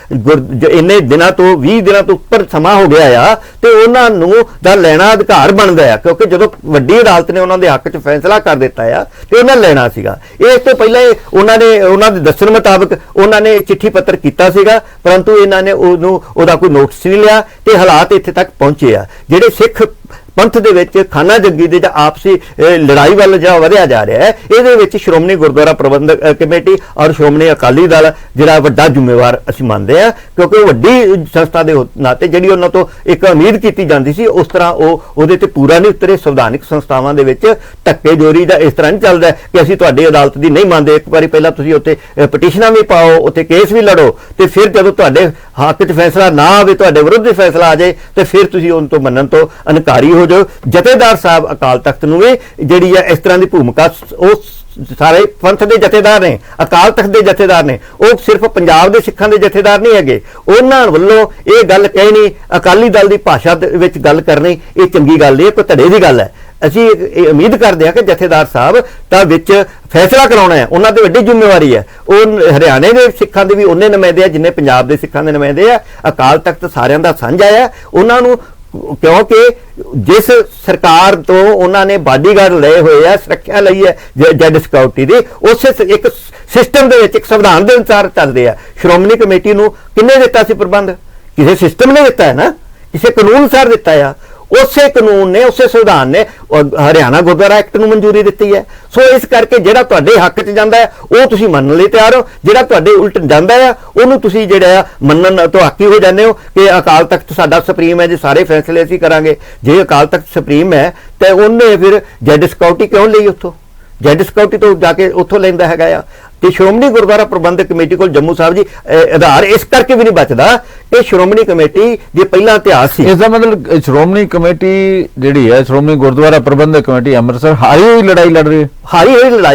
ਇੰਨੇ ਦਿਨਾਂ ਤੋਂ 20 ਦਿਨਾਂ ਤੋਂ ਉੱਪਰ ਸਮਾਂ ਹੋ ਗਿਆ ਆ ਤੇ ਉਹਨਾਂ ਨੂੰ ਦਾ ਲੈਣਾ ਅਧਿਕਾਰ ਬਣਦਾ ਆ, ਕਿਉਂਕਿ ਜਦੋਂ ਵੱਡੀ ਅਦਾਲਤ ਨੇ ਉਹਨਾਂ ਦੇ ਹੱਕ 'ਚ ਫੈਸਲਾ ਕਰ ਦਿੱਤਾ ਆ ਤੇ ਉਹਨਾਂ ਲੈਣਾ ਸੀਗਾ। ਇਸ ਤੋਂ ਪਹਿਲਾਂ ਉਹਨਾਂ ਦੇ ਦੱਸਣ ਮੁਤਾਬਕ ਉਹਨਾਂ ਨੇ ਚਿੱਠੀ ਪੱਤਰ ਕੀਤਾ ਸੀਗਾ, ਪਰੰਤੂ ਇਹਨਾਂ ਨੇ ਉਹਦਾ ਕੋਈ ਨੋਟਿਸ ਨਹੀਂ ਲਿਆ ਤੇ ਹਾਲਾਤ ਇੱਥੇ ਤੱਕ ਪਹੁੰਚੇ ਆ। ਜਿਹੜੇ ਸਿੱਖ ਪੰਥ ਦੇ ਵਿੱਚ ਖਾਨਾ ਜੰਗੀ ਦੇ ਜਾਂ ਆਪਸੀ ਲੜਾਈ ਵੱਲ ਜਿਹੜਾ ਵਧਿਆ ਜਾ ਰਿਹਾ ਹੈ, ਇਹਦੇ ਵਿੱਚ ਸ਼੍ਰੋਮਣੀ ਗੁਰਦੁਆਰਾ ਪ੍ਰਬੰਧਕ ਕਮੇਟੀ ਔਰ ਸ਼੍ਰੋਮਣੀ ਅਕਾਲੀ ਦਲ ਜਿਹੜਾ ਵੱਡਾ ਜ਼ਿੰਮੇਵਾਰ ਅਸੀਂ ਮੰਨਦੇ ਆ, ਕਿਉਂਕਿ ਵੱਡੀ ਸੰਸਥਾ ਦੇ ਨਾਤੇ ਜਿਹੜੀ ਉਹਨਾਂ ਤੋਂ ਇੱਕ ਉਮੀਦ ਕੀਤੀ ਜਾਂਦੀ ਸੀ ਉਸ ਤਰ੍ਹਾਂ ਉਹਦੇ ਤੇ ਪੂਰਾ ਨਹੀਂ ਉਤਰੇ। ਸੰਵਿਧਾਨਿਕ ਸੰਸਥਾਵਾਂ ਦੇ ਵਿੱਚ ਧੱਕੇਜੋਰੀ ਦਾ ਇਸ ਤਰ੍ਹਾਂ ਨਹੀਂ ਚੱਲਦਾ ਕਿ ਅਸੀਂ ਤੁਹਾਡੀ ਅਦਾਲਤ ਦੀ ਨਹੀਂ ਮੰਨਦੇ, ਇੱਕ ਵਾਰੀ ਪਹਿਲਾਂ ਤੁਸੀਂ ਉੱਥੇ ਪਟੀਸ਼ਨਾਂ ਵੀ ਪਾਓ, ਉੱਥੇ ਕੇਸ ਵੀ ਲੜੋ, ਤੇ ਫਿਰ ਜਦੋਂ ਤੁਹਾਡੇ ਹੱਕ 'ਚ ਫੈਸਲਾ ਨਾ ਆਵੇ, ਤੁਹਾਡੇ ਵਿਰੁੱਧ ਫੈਸਲਾ ਆ ਜਾਏ, ਤੇ ਫਿਰ ਤੁਸੀਂ ਉਹਨਾਂ ਤੋਂ ਮੰਨਣ ਤੋਂ ਇਨਕਾਰੀ ਹੋ ਜੋ। ਜਥੇਦਾਰ ਸਾਹਿਬ ਅਕਾਲ ਤਖਤ ਨੂੰ ਵੀ ਜਿਹੜੀ ਹੈ ਇਸ ਤਰ੍ਹਾਂ ਦੀ ਭੂਮਿਕਾ, ਉਹ ਸਾਰੇ ਪੰਥ ਦੇ ਜਥੇਦਾਰ ਨੇ, ਅਕਾਲ ਤਖਤ ਦੇ ਜਥੇਦਾਰ ਨੇ, ਉਹ ਸਿਰਫ ਪੰਜਾਬ ਦੇ ਸਿੱਖਾਂ ਦੇ ਜਥੇਦਾਰ ਨਹੀਂ ਹੈਗੇ। ਉਹਨਾਂ ਵੱਲੋਂ ਇਹ ਗੱਲ ਕਹਿਣੀ, ਅਕਾਲੀ ਦਲ ਦੀ ਭਾਸ਼ਾ ਦੇ ਵਿੱਚ ਗੱਲ ਕਰਨੀ, ਇਹ ਚੰਗੀ ਗੱਲ ਨਹੀਂ, ਕੋਈ ਧੜੇ ਦੀ ਗੱਲ ਹੈ। ਅਸੀਂ ਇਹ ਉਮੀਦ ਕਰਦੇ ਹਾਂ ਕਿ ਜਥੇਦਾਰ ਸਾਹਿਬ ਤਾਂ ਵਿੱਚ ਫੈਸਲਾ ਕਰਾਉਣਾ ਹੈ, ਉਹਨਾਂ ਦੀ ਵੱਡੀ ਜ਼ਿੰਮੇਵਾਰੀ ਹੈ। ਉਹ ਹਰਿਆਣੇ ਦੇ ਸਿੱਖਾਂ ਦੇ ਵੀ ਉਹਨੇ ਨੁਮਾਇੰਦੇ ਆ ਜਿੰਨੇ ਪੰਜਾਬ ਦੇ ਸਿੱਖਾਂ ਦੇ ਨੁਮਾਇੰਦੇ ਆ। ਅਕਾਲ ਤਖਤ ਸਾਰਿਆਂ ਦਾ ਸਾਂਝਾ ਹੈ ਉਹਨਾਂ ਨੂੰ, ਕਿਉਂਕਿ ਜਿਸ ਸਰਕਾਰ ਤੋਂ ਉਹਨਾਂ ਨੇ ਬਾਡੀਗਾਰਡ ਲਏ ਹੋਏ ਆ, ਸੁਰੱਖਿਆ ਲਈ ਹੈ ਜੱਜ ਸਿਕਿਉਰਿਟੀ ਦੀ, ਉਸੇ ਇੱਕ ਸਿਸਟਮ ਦੇ ਵਿੱਚ, ਇੱਕ ਸੰਵਿਧਾਨ ਦੇ ਅਨੁਸਾਰ ਚੱਲਦੇ ਆ। ਸ਼੍ਰੋਮਣੀ ਕਮੇਟੀ ਨੂੰ ਕਿੰਨੇ ਦਿੱਤਾ ਸੀ ਪ੍ਰਬੰਧ? ਕਿਸੇ ਸਿਸਟਮ ਨੇ ਦਿੱਤਾ ਹੈ ਨਾ, ਕਿਸੇ ਕਾਨੂੰਨ ਅਨੁਸਾਰ ਦਿੱਤਾ ਆ। ਉਸੇ ਕਾਨੂੰਨ ਨੇ, ਉਸੇ ਸੰਵਿਧਾਨ ਨੇ ਹਰਿਆਣਾ ਗੁਰਦੁਆਰਾ ਐਕਟ ਨੂੰ ਮਨਜ਼ੂਰੀ ਦਿੱਤੀ ਹੈ। ਸੋ ਇਸ ਕਰਕੇ ਜਿਹੜਾ ਤੁਹਾਡੇ ਹੱਕ 'ਚ ਜਾਂਦਾ ਹੈ ਉਹ ਤੁਸੀਂ ਮੰਨਣ ਲਈ ਤਿਆਰ ਹੋ, ਜਿਹੜਾ ਤੁਹਾਡੇ ਉਲਟ ਜਾਂਦਾ ਆ ਉਹਨੂੰ ਤੁਸੀਂ ਜਿਹੜਾ ਆ ਮੰਨਣ ਤੋਂ ਹਾਕੀ ਹੋ ਜਾਂਦੇ ਹੋ ਕਿ ਅਕਾਲ ਤਖਤ ਸਾਡਾ ਸੁਪਰੀਮ ਹੈ ਜੀ, ਸਾਰੇ ਫੈਸਲੇ ਅਸੀਂ ਕਰਾਂਗੇ। ਜੇ ਅਕਾਲ ਤਖਤ ਸੁਪਰੀਮ ਹੈ ਤੇ ਉਹਨੇ ਫਿਰ ਜੱਜ ਸਿਕਿਉਰਿਟੀ ਕਿਉਂ ਲਈ? ਉੱਥੋਂ ਜੱਜ ਸਿਕਿਉਰਿਟੀ ਤੋਂ ਜਾ ਕੇ ਉੱਥੋਂ ਲੈਂਦਾ ਹੈਗਾ ਆ। ਤੇ ਸ਼੍ਰੋਮਣੀ ਗੁਰਦੁਆਰਾ ਪ੍ਰਬੰਧਕ ਕਮੇਟੀ ਕੋਲ ਜੰਮੂ ਸਾਹਿਬ ਜੀ ਆਧਾਰ ਇਸ ਕਰਕੇ ਵੀ ਨਹੀਂ ਬਚਦਾ ਕਿ ਸ਼੍ਰੋਮਣੀ ਕਮੇਟੀ ਜੇ ਪਹਿਲਾਂ ਇਤਿਹਾਸ ਸੀ। ਇਸ ਦਾ ਮਤਲਬ ਸ਼੍ਰੋਮਣੀ ਕਮੇਟੀ ਜਿਹੜੀ ਹੈ, ਸ਼੍ਰੋਮਣੀ ਗੁਰਦੁਆਰਾ ਪ੍ਰਬੰਧਕ ਕਮੇਟੀ ਅੰਮ੍ਰਿਤਸਰ ਹਾਰੀ ਹੋਈ ਲੜਾਈ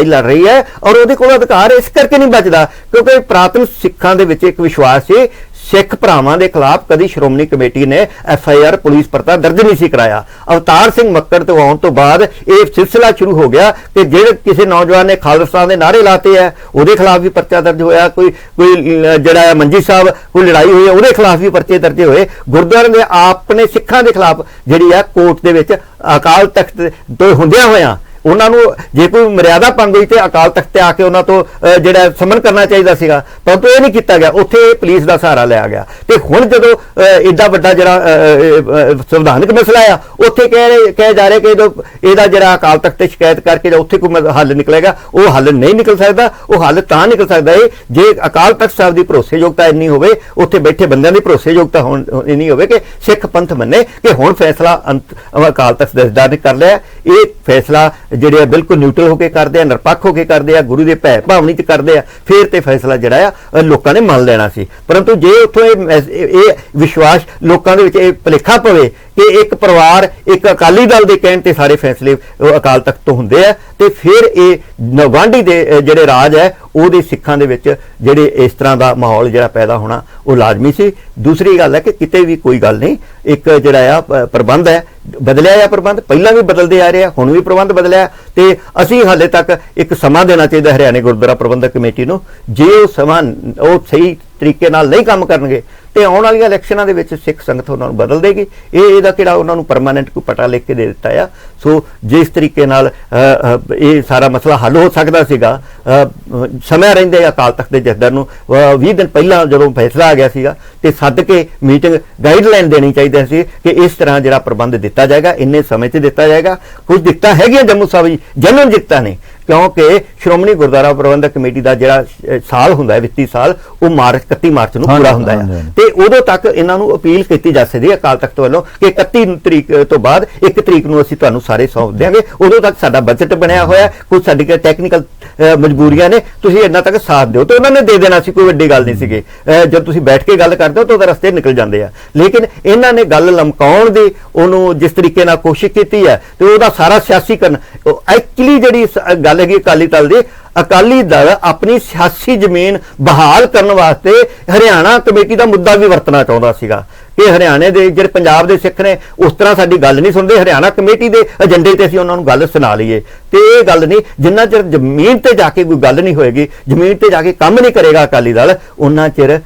ਲੜ ਰਹੀ ਹੈ ਔਰ ਉਹਦੇ ਕੋਲ ਅਧਿਕਾਰ ਇਸ ਕਰਕੇ ਨਹੀਂ ਬਚਦਾ ਕਿਉਂਕਿ ਪ੍ਰਾਤਨ ਸਿੱਖਾਂ ਦੇ ਵਿੱਚ ਇੱਕ ਵਿਸ਼ਵਾਸ ਸੀ, ਸਿੱਖ ਭਰਾਵਾਂ ਦੇ ਖਿਲਾਫ ਕਦੀ ਸ਼੍ਰੋਮਣੀ ਕਮੇਟੀ ਨੇ FIR ਪੁਲਿਸ ਪਰਚਾ ਦਰਜ ਨਹੀਂ ਸੀ ਕਰਾਇਆ। ਅਵਤਾਰ ਸਿੰਘ ਮੱਕੜ ਤੋਂ ਆਉਣ ਤੋਂ ਬਾਅਦ ਇਹ ਸਿਲਸਿਲਾ ਸ਼ੁਰੂ ਹੋ ਗਿਆ ਕਿ ਜਿਹੜੇ ਕਿਸੇ ਨੌਜਵਾਨ ਨੇ ਖਾਲਿਸਤਾਨ ਦੇ ਨਾਅਰੇ ਲਾਤੇ ਹੈ ਉਹਦੇ ਖਿਲਾਫ ਵੀ ਪਰਚਾ ਦਰਜ ਹੋਇਆ। ਕੋਈ ਜਿਹੜਾ ਮੰਜੀ ਸਾਹਿਬ ਕੋਈ ਲੜਾਈ ਹੋਈ ਹੈ ਉਹਦੇ ਖਿਲਾਫ ਵੀ ਪਰਚੇ ਦਰਜ ਹੋਏ। ਗੁਰਦੁਆਰੇ ਦੇ ਆਪਣੇ ਸਿੱਖਾਂ ਦੇ ਖਿਲਾਫ ਜਿਹੜੀ ਹੈ ਕੋਰਟ ਦੇ ਵਿੱਚ ਅਕਾਲ ਤਖਤ ਤੋਂ ਹੁੰਦਿਆਂ ਹੋਇਆਂ ਉਹਨਾਂ ਨੂੰ ਜੇ ਕੋਈ ਮਰਿਆਦਾ ਭੰਗ ਹੋਈ ਤੇ ਅਕਾਲ ਤਖਤ ਤੇ ਆ ਕੇ ਉਹਨਾਂ ਤੋਂ ਜਿਹੜਾ ਸਮਨ ਕਰਨਾ ਚਾਹੀਦਾ ਸੀਗਾ, ਪਰੰਤੂ ਇਹ ਨਹੀਂ ਕੀਤਾ ਗਿਆ। ਉੱਥੇ ਪੁਲਿਸ ਦਾ ਸਹਾਰਾ ਲਿਆ ਗਿਆ। ਤੇ ਹੁਣ ਜਦੋਂ ਏਡਾ ਵੱਡਾ ਜਿਹੜਾ ਸੰਵਿਧਾਨਕ ਮਸਲਾ ਆ ਉੱਥੇ ਕਹੇ ਜਾ ਰਿਹਾ ਕਿ ਇਹਦਾ ਜਿਹੜਾ ਅਕਾਲ ਤਖਤ ਤੇ ਸ਼ਿਕਾਇਤ ਕਰਕੇ ਜਾਂ ਉੱਥੇ ਕੋਈ ਹੱਲ ਨਿਕਲੇਗਾ, ਉਹ ਹੱਲ ਨਹੀਂ ਨਿਕਲ ਸਕਦਾ। ਉਹ ਹੱਲ ਤਾਂ ਨਿਕਲ ਸਕਦਾ ਹੈ ਜੇ ਅਕਾਲ ਤਖਤ ਸਾਹਿਬ ਦੀ ਭਰੋਸੇਯੋਗਤਾ ਇੰਨੀ ਹੋਵੇ, ਉੱਥੇ ਬੈਠੇ ਬੰਦਿਆਂ ਦੀ ਭਰੋਸੇਯੋਗਤਾ ਇੰਨੀ ਹੋਵੇ ਕਿ ਸਿੱਖ ਪੰਥ ਮੰਨੇ ਕਿ ਹੁਣ ਫੈਸਲਾ ਅਕਾਲ ਤਖਤ ਜਥੇਦਾਰ ਨੇ ਕਰ ਲਿਆ। ਇਹ ਫੈਸਲਾ ਜਿਹੜੇ ਆ ਬਿਲਕੁਲ ਨਿਊਟਰਲ ਹੋ ਕੇ ਕਰਦੇ ਆ, ਨਿਰਪੱਖ ਹੋ ਕੇ ਕਰਦੇ ਆ, ਗੁਰੂ ਦੇ ਭੈ ਭਾਵਨੀ ਚ ਕਰਦੇ ਆ, ਫਿਰ ਤੇ ਫੈਸਲਾ ਜਿਹੜਾ ਆ ਲੋਕਾਂ ਨੇ ਮੰਨ ਲੈਣਾ ਸੀ। ਪਰੰਤੂ ਜੇ ਉੱਥੋਂ ਇਹ ਵਿਸ਼ਵਾਸ ਲੋਕਾਂ ਦੇ ਵਿੱਚ ਇਹ ਭੁਲੇਖਾ ਪਵੇ ਕਿ ਇੱਕ ਪਰਿਵਾਰ ਇੱਕ ਅਕਾਲੀ ਦਲ ਦੇ ਕਹਿਣ ਤੇ ਸਾਰੇ ਫੈਸਲੇ ਅਕਾਲ ਤਖਤ ਤੋਂ ਹੁੰਦੇ ਆ, ਤੇ ਫਿਰ ਇਹ ਗੁਆਂਢੀ ਦੇ ਜਿਹੜੇ ਰਾਜ ਹੈ ਉਹਦੇ ਸਿੱਖਾਂ ਦੇ ਵਿੱਚ ਜਿਹੜੇ ਇਸ ਤਰ੍ਹਾਂ ਦਾ ਮਾਹੌਲ ਜਿਹੜਾ ਪੈਦਾ ਹੋਣਾ ਉਹ ਲਾਜ਼ਮੀ ਸੀ। ਦੂਸਰੀ ਗੱਲ ਹੈ ਕਿ ਕਿਤੇ ਵੀ ਕੋਈ ਗੱਲ ਨਹੀਂ, ਇੱਕ ਜਿਹੜਾ ਆ ਪ੍ਰਬੰਧ ਹੈ ਬਦਲਿਆ ਆ, ਪ੍ਰਬੰਧ ਪਹਿਲਾਂ ਵੀ ਬਦਲਦੇ ਆ ਰਹੇ ਆ, ਹੁਣ ਵੀ ਪ੍ਰਬੰਧ ਬਦਲਿਆ, ਤੇ ਅਸੀਂ ਹਾਲੇ ਤੱਕ ਇੱਕ ਸਮਾਂ ਦੇਣਾ ਚਾਹੀਦਾ ਹਰਿਆਣੇ ਗੁਰਦੁਆਰਾ ਪ੍ਰਬੰਧਕ ਕਮੇਟੀ ਨੂੰ। ਜੇ ਉਹ ਸਮਾਂ ਉਹ ਸਹੀ ਤਰੀਕੇ ਨਾਲ ਨਹੀਂ ਕੰਮ ਕਰਨਗੇ ਤੇ ਆਉਣ ਵਾਲੀਆਂ ਇਲੈਕਸ਼ਨਾਂ ਦੇ ਵਿੱਚ ਸਿੱਖ ਸੰਗਤ ਉਹਨਾਂ ਨੂੰ ਬਦਲ ਦੇਗੀ। ਇਹਦਾ ਕਿਹੜਾ ਉਹਨਾਂ ਨੂੰ ਪਰਮਾਨੈਂਟ ਕੋਈ ਪਟਾ ਲਿਖ ਕੇ ਦੇ ਦਿੱਤਾ ਆ। ਸੋ ਜਿਸ ਤਰੀਕੇ ਨਾਲ ਇਹ ਸਾਰਾ ਮਸਲਾ ਹੱਲ ਹੋ ਸਕਦਾ ਸੀਗਾ ਸਮੇਂ ਰਹਿੰਦੇ ਅਕਾਲ ਤਖਤ ਦੇ ਜਥੇਦਾਰ ਨੂੰ 20 ਦਿਨ ਪਹਿਲਾਂ ਜਦੋਂ ਫੈਸਲਾ ਆ ਗਿਆ ਸੀਗਾ ਤੇ ਸੱਦ ਕੇ ਮੀਟਿੰਗ ਗਾਈਡਲਾਈਨ ਦੇਣੀ ਚਾਹੀਦੀ ਸੀ ਕਿ ਇਸ ਤਰ੍ਹਾਂ ਜਿਹੜਾ ਪ੍ਰਬੰਧ ਦਿੱਤਾ ਜਾਏਗਾ, ਇੰਨੇ ਸਮੇਂ 'ਚ ਦਿੱਤਾ ਜਾਏਗਾ। ਕੁਝ ਦਿੱਕਤਾਂ ਹੈਗੀਆਂ ਜੰਮੂ ਸਾਹਿਬ ਜਨਰਲ ਦਿੱਕਤਾਂ ਨੇ, ਕਿਉਂਕਿ ਸ਼੍ਰੋਮਣੀ ਗੁਰਦੁਆਰਾ ਪ੍ਰਬੰਧਕ ਕਮੇਟੀ ਦਾ ਜਿਹੜਾ ਸਾਲ ਹੁੰਦਾ ਹੈ ਵਿੱਤੀ ਸਾਲ ਉਹ 31 ਮਾਰਚ ਨੂੰ ਪੂਰਾ ਹੁੰਦਾ ਹੈ, ਤੇ ਉਦੋਂ ਤੱਕ ਇਹਨਾਂ ਨੂੰ ਅਪੀਲ ਕੀਤੀ ਜਾ ਸਕਦੀ ਹੈ ਅਕਾਲ ਤਖਤ ਵੱਲੋਂ ਕਿ 31 ਤਰੀਕ ਤੋਂ ਬਾਅਦ 1 ਤਰੀਕ ਨੂੰ ਅਸੀਂ ਤੁਹਾਨੂੰ ਸਾਰੇ ਸੌਂਪ ਦੇਵਾਂਗੇ। ਉਦੋਂ ਤੱਕ ਸਾਡਾ ਬਜਟ ਬਣਿਆ ਹੋਇਆ, ਕੁਝ ਸਾਡੀ ਟੈਕਨੀਕਲ ਮਜਬੂਰੀਆਂ ਨੇ, ਤੁਸੀਂ ਇਹਨਾਂ ਤੱਕ ਸਾਥ ਦਿਓ। ਤੇ ਉਹਨਾਂ ਨੇ ਦੇ ਦੇਣਾ ਸੀ, ਕੋਈ ਵੱਡੀ ਗੱਲ ਨਹੀਂ ਸੀਗੀ। ਜਦ ਤੁਸੀਂ ਬੈਠ ਕੇ ਗੱਲ ਕਰਦੇ ਹੋ ਤਾਂ ਉਹਦੇ ਰਸਤੇ ਨਿਕਲ ਜਾਂਦੇ ਆ, ਲੇਕਿਨ ਇਹਨਾਂ ਨੇ ਗੱਲ ਲਮਕਾਉਣ ਦੀ ਉਹਨੂੰ ਜਿਸ ਤਰੀਕੇ ਨਾਲ ਕੋਸ਼ਿਸ਼ ਕੀਤੀ ਹੈ ਤੇ ਉਹਦਾ ਸਾਰਾ ਸਿਆਸੀਕਰਨ ਐਕਚੁਅਲੀ ਜਿਹੜੀ ਗੱਲ ਹੈਗੀ ਅਕਾਲੀ ਦਲ ਦੀ, ਅਕਾਲੀ ਦਲ ਆਪਣੀ ਸਿਆਸੀ ਜ਼ਮੀਨ ਬਹਾਲ ਕਰਨ ਵਾਸਤੇ ਹਰਿਆਣਾ ਕਮੇਟੀ ਦਾ ਮੁੱਦਾ ਵੀ ਵਰਤਣਾ ਚਾਹੁੰਦਾ ਸੀਗਾ ਕਿ ਹਰਿਆਣੇ ਦੇ ਜਿਹੜੇ ਪੰਜਾਬ ਦੇ ਸਿੱਖ ਨੇ ਉਸ ਤਰ੍ਹਾਂ ਸਾਡੀ ਗੱਲ ਨਹੀਂ ਸੁਣਦੇ, ਹਰਿਆਣਾ ਕਮੇਟੀ ਦੇ ਏਜੰਡੇ ਤੇ ਅਸੀਂ ਉਹਨਾਂ ਨੂੰ ਗੱਲ ਸੁਣਾ ਲਈਏ। ਤੇ ਇਹ ਗੱਲ ਨਹੀਂ, ਜਿੰਨਾ ਚਿਰ ਜ਼ਮੀਨ ਤੇ ਜਾ ਕੇ ਕੋਈ ਗੱਲ ਨਹੀਂ ਹੋਏਗੀ, ਜ਼ਮੀਨ ਤੇ ਜਾ ਕੇ ਕੰਮ ਨਹੀਂ ਕਰੇਗਾ ਅਕਾਲੀ ਦਲ, ਉਹਨਾਂ ਚਿਰ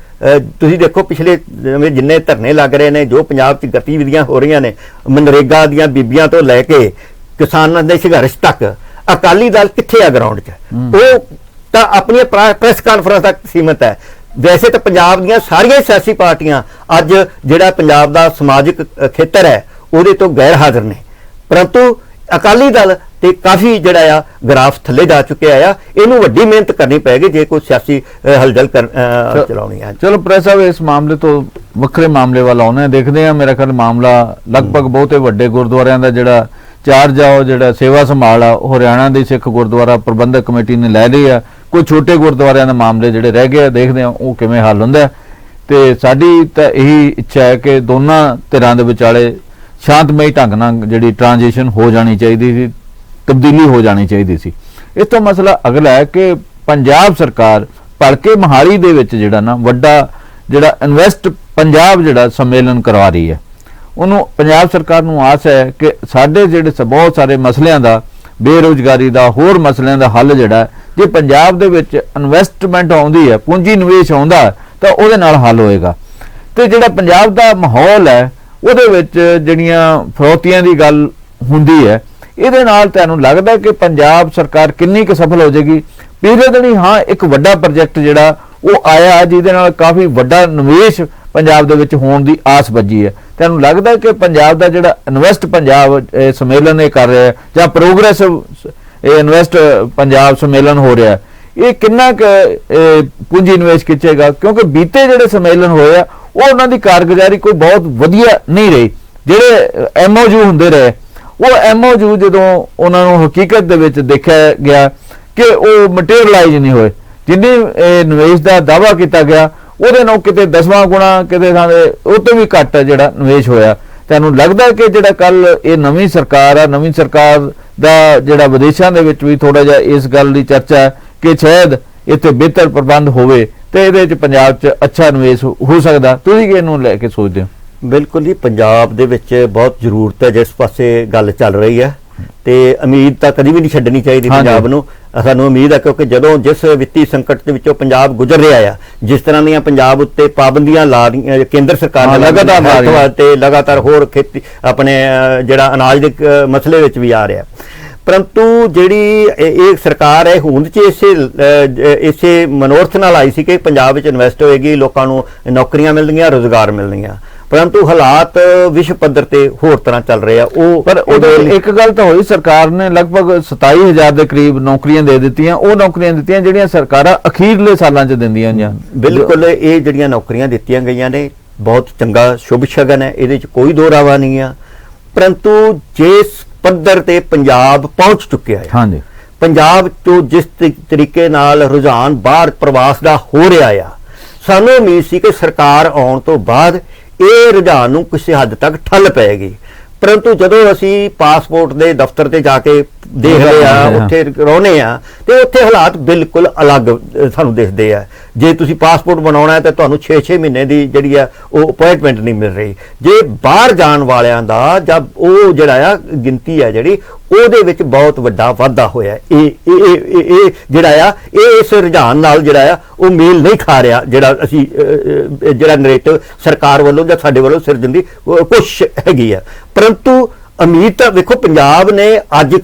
ਤੁਸੀਂ ਦੇਖੋ ਪਿਛਲੇ ਜਿੰਨੇ ਧਰਨੇ ਲੱਗ ਰਹੇ ਨੇ, ਜੋ ਪੰਜਾਬ 'ਚ ਗਤੀਵਿਧੀਆਂ ਹੋ ਰਹੀਆਂ ਨੇ, ਮਨਰੇਗਾ ਦੀਆਂ ਬੀਬੀਆਂ ਤੋਂ ਲੈ ਕੇ ਕਿਸਾਨਾਂ ਦੇ ਸੰਘਰਸ਼ ਤੱਕ, ਅਕਾਲੀ ਦਲ ਕਿੱਥੇ ਆ ਗਰਾਊਂਡ 'ਚ? ਉਹ ਤਾਂ ਆਪਣੀਆਂ ਪ੍ਰੈਸ ਕਾਨਫਰੰਸ ਤੱਕ ਸੀਮਤ ਹੈ। ਵੈਸੇ ਤਾਂ ਪੰਜਾਬ ਦੀਆਂ ਸਾਰੀਆਂ ਸਿਆਸੀ ਪਾਰਟੀਆਂ ਅੱਜ ਜਿਹੜਾ ਪੰਜਾਬ ਦਾ ਸਮਾਜਿਕ ਖੇਤਰ ਹੈ ਉਹਦੇ ਤੋਂ ਗੈਰ ਹਾਜ਼ਰ ਨੇ, ਪਰੰਤੂ ਅਕਾਲੀ ਦਲ ਤੇ ਕਾਫੀ ਜਿਹੜਾ ਆ ਗ੍ਰਾਫ ਥੱਲੇ ਜਾ ਚੁੱਕਿਆ ਆ। ਇਹਨੂੰ ਵੱਡੀ ਮਿਹਨਤ ਕਰਨੀ ਪਏਗੀ ਜੇ ਕੋਈ ਸਿਆਸੀ ਹਲਚਲ ਚਲਾਉਣੀ ਹੈ। ਚਲੋ ਪ੍ਰੈਸ ਸਾਹਿਬ, ਇਸ ਮਾਮਲੇ ਤੋਂ ਵੱਖਰੇ ਮਾਮਲੇ ਵੱਲ ਆਉਂਦੇ ਹਾਂ, ਦੇਖਦੇ ਹਾਂ। ਮੇਰਾ ਖਿਆਲ ਮਾਮਲਾ ਲਗਭਗ ਬਹੁਤੇ ਵੱਡੇ ਗੁਰਦੁਆਰਿਆਂ ਦਾ ਜਿਹੜਾ ਚਾਰਜ ਆ, ਉਹ ਜਿਹੜਾ ਸੇਵਾ ਸੰਭਾਲ ਆ, ਉਹ ਹਰਿਆਣਾ ਦੀ ਸਿੱਖ ਗੁਰਦੁਆਰਾ ਪ੍ਰਬੰਧਕ ਕਮੇਟੀ ਨੇ ਲੈ ਲਈ ਆ। ਕੋਈ ਛੋਟੇ ਗੁਰਦੁਆਰਿਆਂ ਦੇ ਮਾਮਲੇ ਜਿਹੜੇ ਰਹਿ ਗਏ ਆ, ਦੇਖਦੇ ਆ ਉਹ ਕਿਵੇਂ ਹੱਲ ਹੁੰਦਾ। ਤੇ ਸਾਡੀ ਤਾਂ ਇਹੀ ਇੱਛਾ ਹੈ ਕਿ ਦੋਨਾਂ ਧਿਰਾਂ ਦੇ ਵਿਚਾਲੇ ਸ਼ਾਂਤਮਈ ਢੰਗ ਨਾਲ ਜਿਹੜੀ ਟ੍ਰਾਂਜੀਸ਼ਨ ਹੋ ਜਾਣੀ ਚਾਹੀਦੀ ਸੀ, ਤਬਦੀਲੀ ਹੋ ਜਾਣੀ ਚਾਹੀਦੀ ਸੀ। ਇਸ ਤੋਂ ਮਸਲਾ ਅਗਲਾ ਹੈ ਕਿ ਪੰਜਾਬ ਸਰਕਾਰ ਭਲਕੇ ਮੋਹਾਲੀ ਦੇ ਵਿੱਚ ਜਿਹੜਾ ਨਾ ਵੱਡਾ ਜਿਹੜਾ ਇਨਵੈਸਟ ਪੰਜਾਬ ਜਿਹੜਾ ਸੰਮੇਲਨ ਕਰਵਾ ਰਹੀ ਹੈ, ਉਹਨੂੰ ਪੰਜਾਬ ਸਰਕਾਰ ਨੂੰ ਆਸ ਹੈ ਕਿ ਸਾਡੇ ਜਿਹੜੇ ਬਹੁਤ ਸਾਰੇ ਮਸਲਿਆਂ ਦਾ, ਬੇਰੁਜ਼ਗਾਰੀ ਦਾ, ਹੋਰ ਮਸਲਿਆਂ ਦਾ ਹੱਲ ਜਿਹੜਾ ਜੇ ਪੰਜਾਬ ਦੇ ਵਿੱਚ ਇਨਵੈਸਟਮੈਂਟ ਆਉਂਦੀ ਹੈ, ਪੂੰਜੀ ਨਿਵੇਸ਼ ਆਉਂਦਾ ਤਾਂ ਉਹਦੇ ਨਾਲ ਹੱਲ ਹੋਏਗਾ। ਤੇ ਜਿਹੜਾ ਪੰਜਾਬ ਦਾ ਮਾਹੌਲ ਹੈ ਉਹਦੇ ਵਿੱਚ ਜਿਹੜੀਆਂ ਫਰੋਤੀਆਂ ਦੀ ਗੱਲ ਹੁੰਦੀ ਹੈ, ਇਹਦੇ ਨਾਲ ਤੁਹਾਨੂੰ ਲੱਗਦਾ ਕਿ ਪੰਜਾਬ ਸਰਕਾਰ ਕਿੰਨੀ ਕੁ ਸਫਲ ਹੋ ਜਾਏਗੀ? ਪਿਛਲੇ ਦਿਨੀ ਹਾਂ ਇੱਕ ਵੱਡਾ ਪ੍ਰੋਜੈਕਟ ਜਿਹੜਾ ਉਹ ਆਇਆ ਜਿਹਦੇ ਨਾਲ ਕਾਫੀ ਵੱਡਾ ਨਿਵੇਸ਼ ਪੰਜਾਬ ਦੇ ਵਿੱਚ ਹੋਣ ਦੀ ਆਸ ਵੱਜੀ ਹੈ। ਤੁਹਾਨੂੰ ਲੱਗਦਾ ਕਿ ਪੰਜਾਬ ਦਾ ਜਿਹੜਾ ਇਨਵੈਸਟ ਪੰਜਾਬ ਸੰਮੇਲਨ ਇਹ ਕਰ ਰਿਹਾ ਜਾਂ ਪ੍ਰੋਗਰੈਸਿਵ ਇਨਵੈਸਟ ਪੰਜਾਬ ਸੰਮੇਲਨ ਹੋ ਰਿਹਾ, ਇਹ ਕਿੰਨਾ ਕੁ ਪੂੰਜੀ ਨਿਵੇਸ਼ ਖਿੱਚੇਗਾ? ਕਿਉਂਕਿ ਬੀਤੇ ਜਿਹੜੇ ਸੰਮੇਲਨ ਹੋਏ ਆ ਉਹ ਉਹਨਾਂ ਦੀ ਕਾਰਗੁਜ਼ਾਰੀ ਕੋਈ ਬਹੁਤ ਵਧੀਆ ਨਹੀਂ ਰਹੀ। ਜਿਹੜੇ MOU ਹੁੰਦੇ ਰਹੇ, ਉਹ MOU ਜਦੋਂ ਉਹਨਾਂ ਨੂੰ ਹਕੀਕਤ ਦੇ ਵਿੱਚ ਦੇਖਿਆ ਗਿਆ ਕਿ ਉਹ ਮਟੀਰੀਅਲਾਈਜ਼ ਨਹੀਂ ਹੋਏ। ਜਿੰਨੀ ਨਿਵੇਸ਼ ਦਾ ਦਾਅਵਾ ਕੀਤਾ ਗਿਆ ਉਹਦੇ ਨਾਲ ਕਿਤੇ 10ਵਾਂ ਗੁਣਾ, ਕਿਤੇ ਥਾਂ ਉਹ ਤੋਂ ਵੀ ਘੱਟ ਜਿਹੜਾ ਨਿਵੇਸ਼ ਹੋਇਆ। ਤੁਹਾਨੂੰ ਲੱਗਦਾ ਕਿ ਜਿਹੜਾ ਕੱਲ ਇਹ ਨਵੀਂ ਸਰਕਾਰ ਆ, ਨਵੀਂ ਸਰਕਾਰ ਦਾ ਜਿਹੜਾ ਵਿਦੇਸ਼ਾਂ ਦੇ ਵਿੱਚ ਵੀ ਥੋੜਾ ਜਿਹਾ ਇਸ ਗੱਲ ਦੀ ਚਰਚਾ ਹੈ ਕਿ ਸ਼ਾਇਦ ਇੱਥੇ ਬਿਹਤਰ ਪ੍ਰਬੰਧ ਹੋਵੇ ਤੇ ਇਹਦੇ 'ਚ ਪੰਜਾਬ 'ਚ ਅੱਛਾ ਨਿਵੇਸ਼ ਹੋ ਸਕਦਾ? ਤੁਸੀਂ ਕਿ ਇਹਨੂੰ ਲੈ ਕੇ ਸੋਚਦੇ ਹੋ? ਬਿਲਕੁਲ ਹੀ, ਪੰਜਾਬ ਦੇ ਵਿੱਚ ਬਹੁਤ ਜ਼ਰੂਰਤ ਹੈ ਜਿਸ ਪਾਸੇ ਗੱਲ ਚੱਲ ਰਹੀ ਹੈ, ਤੇ ਉਮੀਦ ਤਾਂ ਕਦੀ ਵੀ ਨਹੀਂ ਛੱਡਣੀ ਚਾਹੀਦੀ ਪੰਜਾਬ ਨੂੰ। ਸਾਨੂੰ ਉਮੀਦ ਹੈ ਕਿਉਂਕਿ ਜਦੋਂ ਜਿਸ ਵਿੱਤੀ ਸੰਕਟ ਦੇ ਵਿੱਚੋਂ ਪੰਜਾਬ ਗੁਜ਼ਰ ਰਿਹਾ ਆ, ਜਿਸ ਤਰ੍ਹਾਂ ਦੀਆਂ ਪੰਜਾਬ ਉੱਤੇ ਪਾਬੰਦੀਆਂ ਲਾ ਰਹੀਆਂ ਕੇਂਦਰ ਸਰਕਾਰ ਨੇ ਲਗਾਤਾਰ ਹੋਰ ਖੇਤੀ ਆਪਣੇ ਜਿਹੜਾ ਅਨਾਜ ਦੇ ਮਸਲੇ ਵਿੱਚ ਵੀ ਆ ਰਿਹਾ, ਪਰੰਤੂ ਜਿਹੜੀ ਇਹ ਸਰਕਾਰ ਹੈ ਹੋਂਦ 'ਚ ਇਸੇ ਮਨੋਰਥ ਨਾਲ ਆਈ ਸੀ ਕਿ ਪੰਜਾਬ ਵਿੱਚ ਇਨਵੈਸਟ ਹੋਏਗੀ, ਲੋਕਾਂ ਨੂੰ ਨੌਕਰੀਆਂ ਮਿਲਣਗੀਆਂ, ਰੁਜ਼ਗਾਰ ਮਿਲਣਗੀਆਂ, ਪਰੰਤੂ ਹਾਲਾਤ ਵਿਸ਼ਵ ਪੱਧਰ ਤੇ ਹੋਰ ਤਰ੍ਹਾਂ ਚੱਲ ਰਹੇ ਆ। ਪਰ ਇੱਕ ਗੱਲ ਤਾਂ ਹੋਈ, ਸਰਕਾਰ ਨੇ ਲਗਭਗ 27,000 ਦੇ ਕਰੀਬ ਨੌਕਰੀਆਂ ਦੇ ਦਿੱਤੀਆਂ, ਉਹ ਨੌਕਰੀਆਂ ਦਿੱਤੀਆਂ ਜਿਹੜੀਆਂ ਸਰਕਾਰਾਂ ਅਖੀਰਲੇ ਸਾਲਾਂ 'ਚ ਦਿੰਦੀਆਂ ਨੇ। ਬਿਲਕੁਲ, ਇਹ ਜਿਹੜੀਆਂ ਨੌਕਰੀਆਂ ਦਿੱਤੀਆਂ ਗਈਆਂ ਨੇ ਬਹੁਤ ਚੰਗਾ ਸ਼ੁਭ ਸ਼ਗਨ ਹੈ, ਇਹਦੇ 'ਚ ਕੋਈ ਦੋ ਰਾਵਾ ਨਹੀਂ ਆ, ਪਰੰਤੂ ਜਿਸ ਪੱਧਰ ਤੇ ਪੰਜਾਬ ਪਹੁੰਚ ਚੁੱਕਿਆ ਹੈ। ਹਾਂਜੀ, ਪੰਜਾਬ ਤੋਂ ਜਿਸ ਤਰੀਕੇ ਨਾਲ ਰੁਝਾਨ ਬਾਹਰ ਪ੍ਰਵਾਸ ਦਾ ਹੋ ਰਿਹਾ ਆ, ਸਾਨੂੰ ਉਮੀਦ ਸੀ ਕਿ ਸਰਕਾਰ ਆਉਣ ਤੋਂ ਬਾਅਦ ਇਹ ਰੁਝਾਨ ਨੂੰ ਕਿਸੇ ਹੱਦ ਤੱਕ ਠੱਲ ਪਏਗੀ। ਪਰੰਤੂ ਜਦੋਂ ਅਸੀਂ ਪਾਸਪੋਰਟ ਦੇ ਦਫ਼ਤਰ ਤੇ ਜਾ ਕੇ ਦੇਖਦੇ ਆ, ਉੱਥੇ ਰਹਿੰਦੇ ਆ, ਤੇ ਉੱਥੇ ਹਾਲਾਤ ਬਿਲਕੁਲ ਅਲੱਗ ਸਾਨੂੰ ਦਿਖਦੇ ਆ। ਜੇ ਤੁਸੀਂ ਪਾਸਪੋਰਟ ਬਣਾਉਣਾ ਹੈ ਤਾਂ ਤੁਹਾਨੂੰ 6-6 ਮਹੀਨੇ ਦੀ ਜਿਹੜੀ ਆ ਉਹ ਅਪਾਇੰਟਮੈਂਟ ਨਹੀਂ ਮਿਲ ਰਹੀ। ਜੇ ਬਾਹਰ ਜਾਣ ਵਾਲਿਆਂ ਦਾ ਜਦ ਉਹ ਜਿਹੜਾ ਆ ਗਿਣਤੀ ਹੈ ਜਿਹੜੀ ਉਹਦੇ ਵਿੱਚ ਬਹੁਤ ਵੱਡਾ ਵਾਧਾ ਹੋਇਆ। ਇਹ ਜਿਹੜਾ ਆ ਇਹ ਇਸ ਰੁਝਾਨ ਨਾਲ ਜਿਹੜਾ ਆ ਉਹ ਮੇਲ ਨਹੀਂ ਖਾ ਰਿਹਾ, ਜਿਹੜਾ ਅਸੀਂ ਜਿਹੜਾ ਨਰੇਟਿਵ ਸਰਕਾਰ ਵੱਲੋਂ ਜਾਂ ਸਾਡੇ ਵੱਲੋਂ ਸਿਰਜਣ ਦੀ ਕੋਸ਼ਿਸ਼ ਹੈਗੀ ਆ। ਪਰੰਤੂ ਉਮੀਦ ਤਾਂ ਵੇਖੋ ਪੰਜਾਬ ਨੇ ਅੱਜ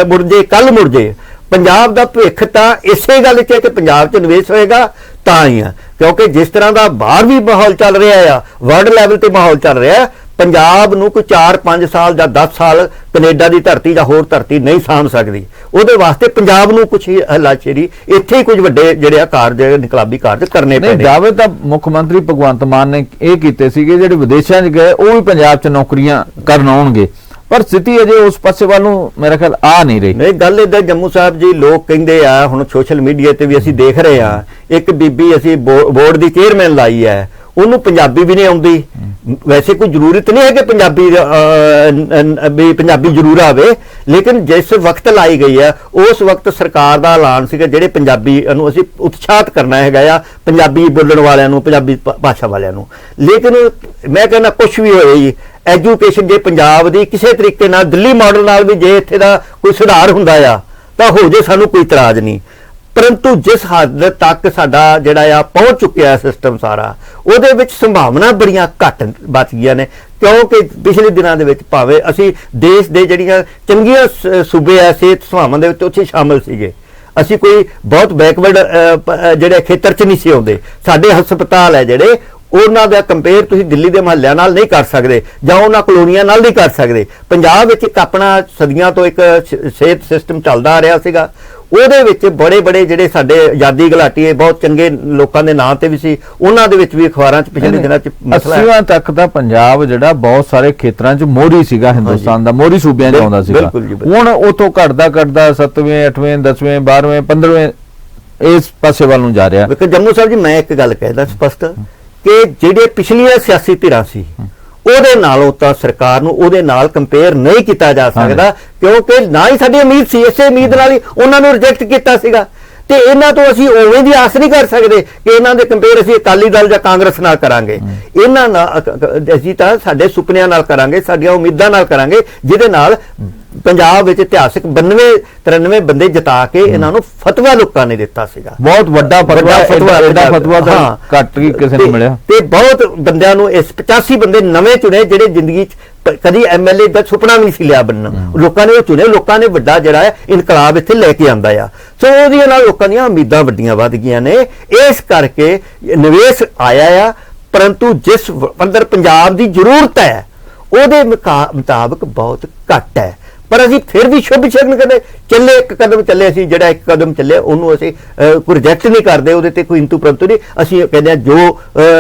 ਮੁੜ ਜੇ ਕੱਲ ਮੁੜ ਜੇ, ਪੰਜਾਬ ਦਾ ਭਵਿੱਖ ਤਾਂ ਇਸੇ ਗੱਲ 'ਚ ਹੈ ਕਿ ਪੰਜਾਬ 'ਚ ਨਿਵੇਸ਼ ਹੋਏਗਾ ਤਾਂ ਹੀ ਆ, ਕਿਉਂਕਿ ਜਿਸ ਤਰ੍ਹਾਂ ਦਾ ਬਾਹਰ ਵੀ ਮਾਹੌਲ ਚੱਲ ਰਿਹਾ ਆ, ਵਰਲਡ ਲੈਵਲ ਤੇ ਮਾਹੌਲ ਚੱਲ ਰਿਹਾ, ਪੰਜਾਬ ਨੂੰ ਕੋਈ 4-5 ਸਾਲ ਜਾਂ 10 ਸਾਲ ਕੈਨੇਡਾ ਦੀ ਧਰਤੀ ਜਾਂ ਹੋਰ ਧਰਤੀ ਨਹੀਂ ਸਾਂਭ ਸਕਦੀ। ਉਹਦੇ ਵਾਸਤੇ ਪੰਜਾਬ ਨੂੰ ਕੁਝ ਹੱਲਾਸ਼ੇਰੀ ਇੱਥੇ ਹੀ ਕੁਝ ਵੱਡੇ ਜਿਹੜੇ ਆ ਕਾਰਜ ਇਨਕਲਾਬੀ ਕਾਰਜ ਕਰਨੇ ਪੈਣੇ। ਦਾਅਵੇ ਤਾਂ ਮੁੱਖ ਮੰਤਰੀ ਭਗਵੰਤ ਮਾਨ ਨੇ ਇਹ ਕੀਤੇ ਸੀਗੇ, ਜਿਹੜੇ ਵਿਦੇਸ਼ਾਂ 'ਚ ਗਏ ਉਹ ਵੀ ਪੰਜਾਬ 'ਚ ਨੌਕਰੀਆਂ ਕਰਨ ਆਉਣਗੇ, ਪਰ ਸਥਿਤੀ ਅਜੇ ਉਸ ਪਾਸੇ ਵੱਲ ਨੂੰ ਮੇਰਾ ਖਿਆਲ ਆ ਨਹੀਂ ਰਹੀ। ਨਹੀਂ, ਗੱਲ ਏਦਾਂ ਜੰਮੂ ਸਾਹਿਬ ਜੀ, ਲੋਕ ਕਹਿੰਦੇ ਆ, ਹੁਣ ਸੋਸ਼ਲ ਮੀਡੀਆ ਤੇ ਵੀ ਅਸੀਂ ਦੇਖ ਰਹੇ ਆ, ਇੱਕ ਬੀਬੀ ਅਸੀਂ ਬੋਰਡ ਦੀ ਚੇਅਰਮੈਨ ਲਾਈ ਹੈ, ਉਹਨੂੰ ਪੰਜਾਬੀ ਵੀ ਨਹੀਂ ਆਉਂਦੀ। ਵੈਸੇ ਕੋਈ ਜ਼ਰੂਰਤ ਨਹੀਂ ਹੈ ਕਿ ਪੰਜਾਬੀ ਜ਼ਰੂਰ ਆਵੇ, ਲੇਕਿਨ ਜਿਸ ਵਕਤ ਲਾਈ ਗਈ ਹੈ ਉਸ ਵਕਤ ਸਰਕਾਰ ਦਾ ਐਲਾਨ ਸੀਗਾ ਜਿਹੜੇ ਪੰਜਾਬੀ ਨੂੰ ਅਸੀਂ ਉਤਸ਼ਾਹਿਤ ਕਰਨਾ ਹੈਗਾ ਆ, ਪੰਜਾਬੀ ਬੋਲਣ ਵਾਲਿਆਂ ਨੂੰ, ਪੰਜਾਬੀ ਭਾਸ਼ਾ ਵਾਲਿਆਂ ਨੂੰ। ਲੇਕਿਨ ਮੈਂ ਕਹਿੰਦਾ ਕੁਛ ਵੀ ਹੋਏ ਜੀ, ਐਜੂਕੇਸ਼ਨ ਜੇ ਪੰਜਾਬ ਦੀ ਕਿਸੇ ਤਰੀਕੇ ਨਾਲ ਦਿੱਲੀ ਮਾਡਲ ਨਾਲ ਵੀ ਜੇ ਇੱਥੇ ਦਾ ਕੋਈ ਸੁਧਾਰ ਹੁੰਦਾ ਆ ਤਾਂ ਹੋ ਜੇ, ਸਾਨੂੰ ਕੋਈ ਇਤਰਾਜ਼ ਨਹੀਂ। ਪਰੰਤੂ ਜਿਸ ਹੱਦ ਤੱਕ ਸਾਡਾ ਜਿਹੜਾ ਆ ਪਹੁੰਚ ਚੁੱਕਿਆ ਸਿਸਟਮ ਸਾਰਾ, ਉਹਦੇ ਵਿੱਚ ਸੰਭਾਵਨਾ ਬੜੀਆਂ ਘੱਟ ਬਚ ਗਈਆਂ ਨੇ, ਕਿਉਂਕਿ ਪਿਛਲੇ ਦਿਨਾਂ ਦੇ ਵਿੱਚ ਭਾਵੇਂ ਅਸੀਂ ਦੇਸ਼ ਦੇ ਜਿਹੜੀਆਂ ਚੰਗੀਆਂ ਸੂਬੇ ਆ ਸਿਹਤ ਸੇਵਾਵਾਂ ਦੇ ਵਿੱਚ ਉੱਥੇ ਸ਼ਾਮਲ ਸੀਗੇ, ਅਸੀਂ ਕੋਈ ਬਹੁਤ ਬੈਕਵਰਡ ਜਿਹੜੇ ਖੇਤਰ 'ਚ ਨਹੀਂ ਸੀ ਆਉਂਦੇ। ਸਾਡੇ ਹਸਪਤਾਲ ਹੈ ਜਿਹੜੇ ਉਹਨਾਂ ਦਾ ਕੰਪੇਅਰ ਤੁਸੀਂ ਦਿੱਲੀ ਦੇ ਮੁਹੱਲਿਆਂ ਨਾਲ ਨਹੀਂ ਕਰ ਸਕਦੇ ਜਾਂ ਉਹਨਾਂ ਕਲੋਨੀਆਂ ਨਾਲ ਨਹੀਂ ਕਰ ਸਕਦੇ। ਪੰਜਾਬ ਵਿੱਚ ਇੱਕ ਆਪਣਾ ਸਦੀਆਂ ਤੋਂ ਇੱਕ ਸਿਹਤ ਸਿਸਟਮ ਚੱਲਦਾ ਆ ਰਿਹਾ ਸੀਗਾ, ਉਹਦੇ ਵਿੱਚ ਬੜੇ ਜਿਹੜੇ ਸਾਡੇ ਆਜ਼ਾਦੀ ਘੁਲਾਟੀਏ ਬਹੁਤ ਚੰਗੇ ਲੋਕਾਂ ਦੇ ਨਾਂ ਤੇ ਵੀ ਸੀ, ਉਹਨਾਂ ਦੇ ਵਿੱਚ ਵੀ ਅਖਬਾਰਾਂ 'ਚ ਪਿਛਲੇ ਦਿਨਾਂ 'ਚ ਮਸਲਾ 80ਵਾਂ ਤੱਕ ਦਾ ਪੰਜਾਬ ਜਿਹੜਾ ਬਹੁਤ ਸਾਰੇ ਖੇਤਰਾਂ 'ਚ ਮੋਹਰੀ ਸੀਗਾ, ਹਿੰਦੁਸਤਾਨ ਦਾ ਮੋਹਰੀ ਸੂਬਿਆਂ 'ਚ ਆਉਂਦਾ ਸੀਗਾ। ਹੁਣ ਉਥੋਂ ਘਟਦਾ 7ਵੇਂ 8ਵੇਂ 10ਵੇਂ 12ਵੇਂ 15ਵੇਂ ਇਸ ਪਾਸੇ ਵੱਲ ਨੂੰ ਜਾ ਰਿਹਾ। ਜੰਮੂ ਸਾਹਿਬ ਜੀ, ਮੈਂ ਇੱਕ ਗੱਲ ਕਹਿਦਾ ਸਪਸ਼ਟ ਕਿ ਜਿਹੜੇ ਪਿਛਲੀਆਂ ਸਿਆਸੀ ਧਿਰਾਂ ਸੀ ਉਹਦੇ ਨਾਲੋਂ ਤਾਂ ਸਰਕਾਰ ਨੂੰ ਉਹਦੇ ਨਾਲ ਕੰਪੇਅਰ ਨਹੀਂ ਕੀਤਾ ਜਾ ਸਕਦਾ, ਕਿਉਂਕਿ ਨਾ ਹੀ ਸਾਡੀ ਉਮੀਦ ਸੀ, ਇਸੇ ਉਮੀਦ ਨਾਲ ਹੀ ਉਹਨਾਂ ਨੂੰ ਰਿਜੈਕਟ ਕੀਤਾ ਸੀਗਾ। ਤੇ ਇਹਨਾਂ ਤੋਂ ਅਸੀਂ ਉਵੇਂ ਦੀ ਆਸ ਨਹੀਂ ਕਰ ਸਕਦੇ ਕਿ ਇਹਨਾਂ ਦੇ ਕੰਪੇਅਰ ਅਸੀਂ ਅਕਾਲੀ ਦਲ ਜਾਂ ਕਾਂਗਰਸ ਨਾਲ ਕਰਾਂਗੇ। ਇਹਨਾਂ ਨਾਲ ਅਸੀਂ ਤਾਂ ਸਾਡੇ ਸੁਪਨਿਆਂ ਨਾਲ ਕਰਾਂਗੇ, ਸਾਡੀਆਂ ਉਮੀਦਾਂ ਨਾਲ ਕਰਾਂਗੇ, ਜਿਹਦੇ ਨਾਲ ਪੰਜਾਬ ਵਿੱਚ ਇਤਿਹਾਸਕ 92-93 ਬੰਦੇ ਜਿਤਾ ਕੇ ਇਹਨਾਂ ਨੂੰ ਫਤਵਾ ਲੋਕਾਂ ਨੇ ਦਿੱਤਾ ਸੀਗਾ। ਬਹੁਤ ਵੱਡਾ ਫਤਵਾ ਤਾਂ ਘੱਟ ਹੀ ਕਿਸੇ ਨੂੰ ਮਿਲਿਆ, ਤੇ ਬਹੁਤ ਬੰਦਿਆਂ ਨੂੰ ਇਸ 85 ਬੰਦੇ ਨਵੇਂ ਚੁਣੇ ਜਿਹੜੇ ਜ਼ਿੰਦਗੀ 'ਚ ਕਦੀ ਐਮਐਲਏ ਦਾ ਸੁਪਨਾ ਵੀ ਨਹੀਂ ਸੀ ਲਿਆ ਬਣਨਾ, ਲੋਕਾਂ ਨੇ ਉਹ ਚੁਣੇ। ਲੋਕਾਂ ਨੇ ਵੱਡਾ ਜਿਹੜਾ ਹੈ ਇਨਕਲਾਬ ਇੱਥੇ ਲੈ ਕੇ ਆਂਦਾ ਆ, ਸੋ ਉਹਦੀਆਂ ਨਾਲ ਲੋਕਾਂ ਦੀਆਂ ਉਮੀਦਾਂ ਵੱਡੀਆਂ ਵੱਧ ਗਈਆਂ ਨੇ। ਇਸ ਕਰਕੇ ਨਿਵੇਸ਼ ਆਇਆ ਆ, ਪਰੰਤੂ ਜਿਸ ਅੰਦਰ ਪੰਜਾਬ ਦੀ ਜ਼ਰੂਰਤ ਹੈ ਉਹਦੇ ਮੁਤਾਬਕ ਬਹੁਤ ਘੱਟ ਹੈ। ਪਰ ਅਸੀਂ ਫਿਰ ਵੀ ਸ਼ੁਭ ਸ਼ਗਨ ਕਰਦੇ ਚੱਲੇ, ਇੱਕ ਕਦਮ ਚੱਲੇ, ਅਸੀਂ ਜਿਹੜਾ ਇੱਕ ਕਦਮ ਚੱਲੇ ਉਹਨੂੰ ਅਸੀਂ ਕੋਈ ਰਿਜੈਕਟ ਨਹੀਂ ਕਰਦੇ, ਉਹਦੇ ਤੇ ਕੋਈ ਇੰਤੂ ਪ੍ਰੰਤੂ ਨਹੀਂ। ਅਸੀਂ ਕਹਿੰਦੇ ਹਾਂ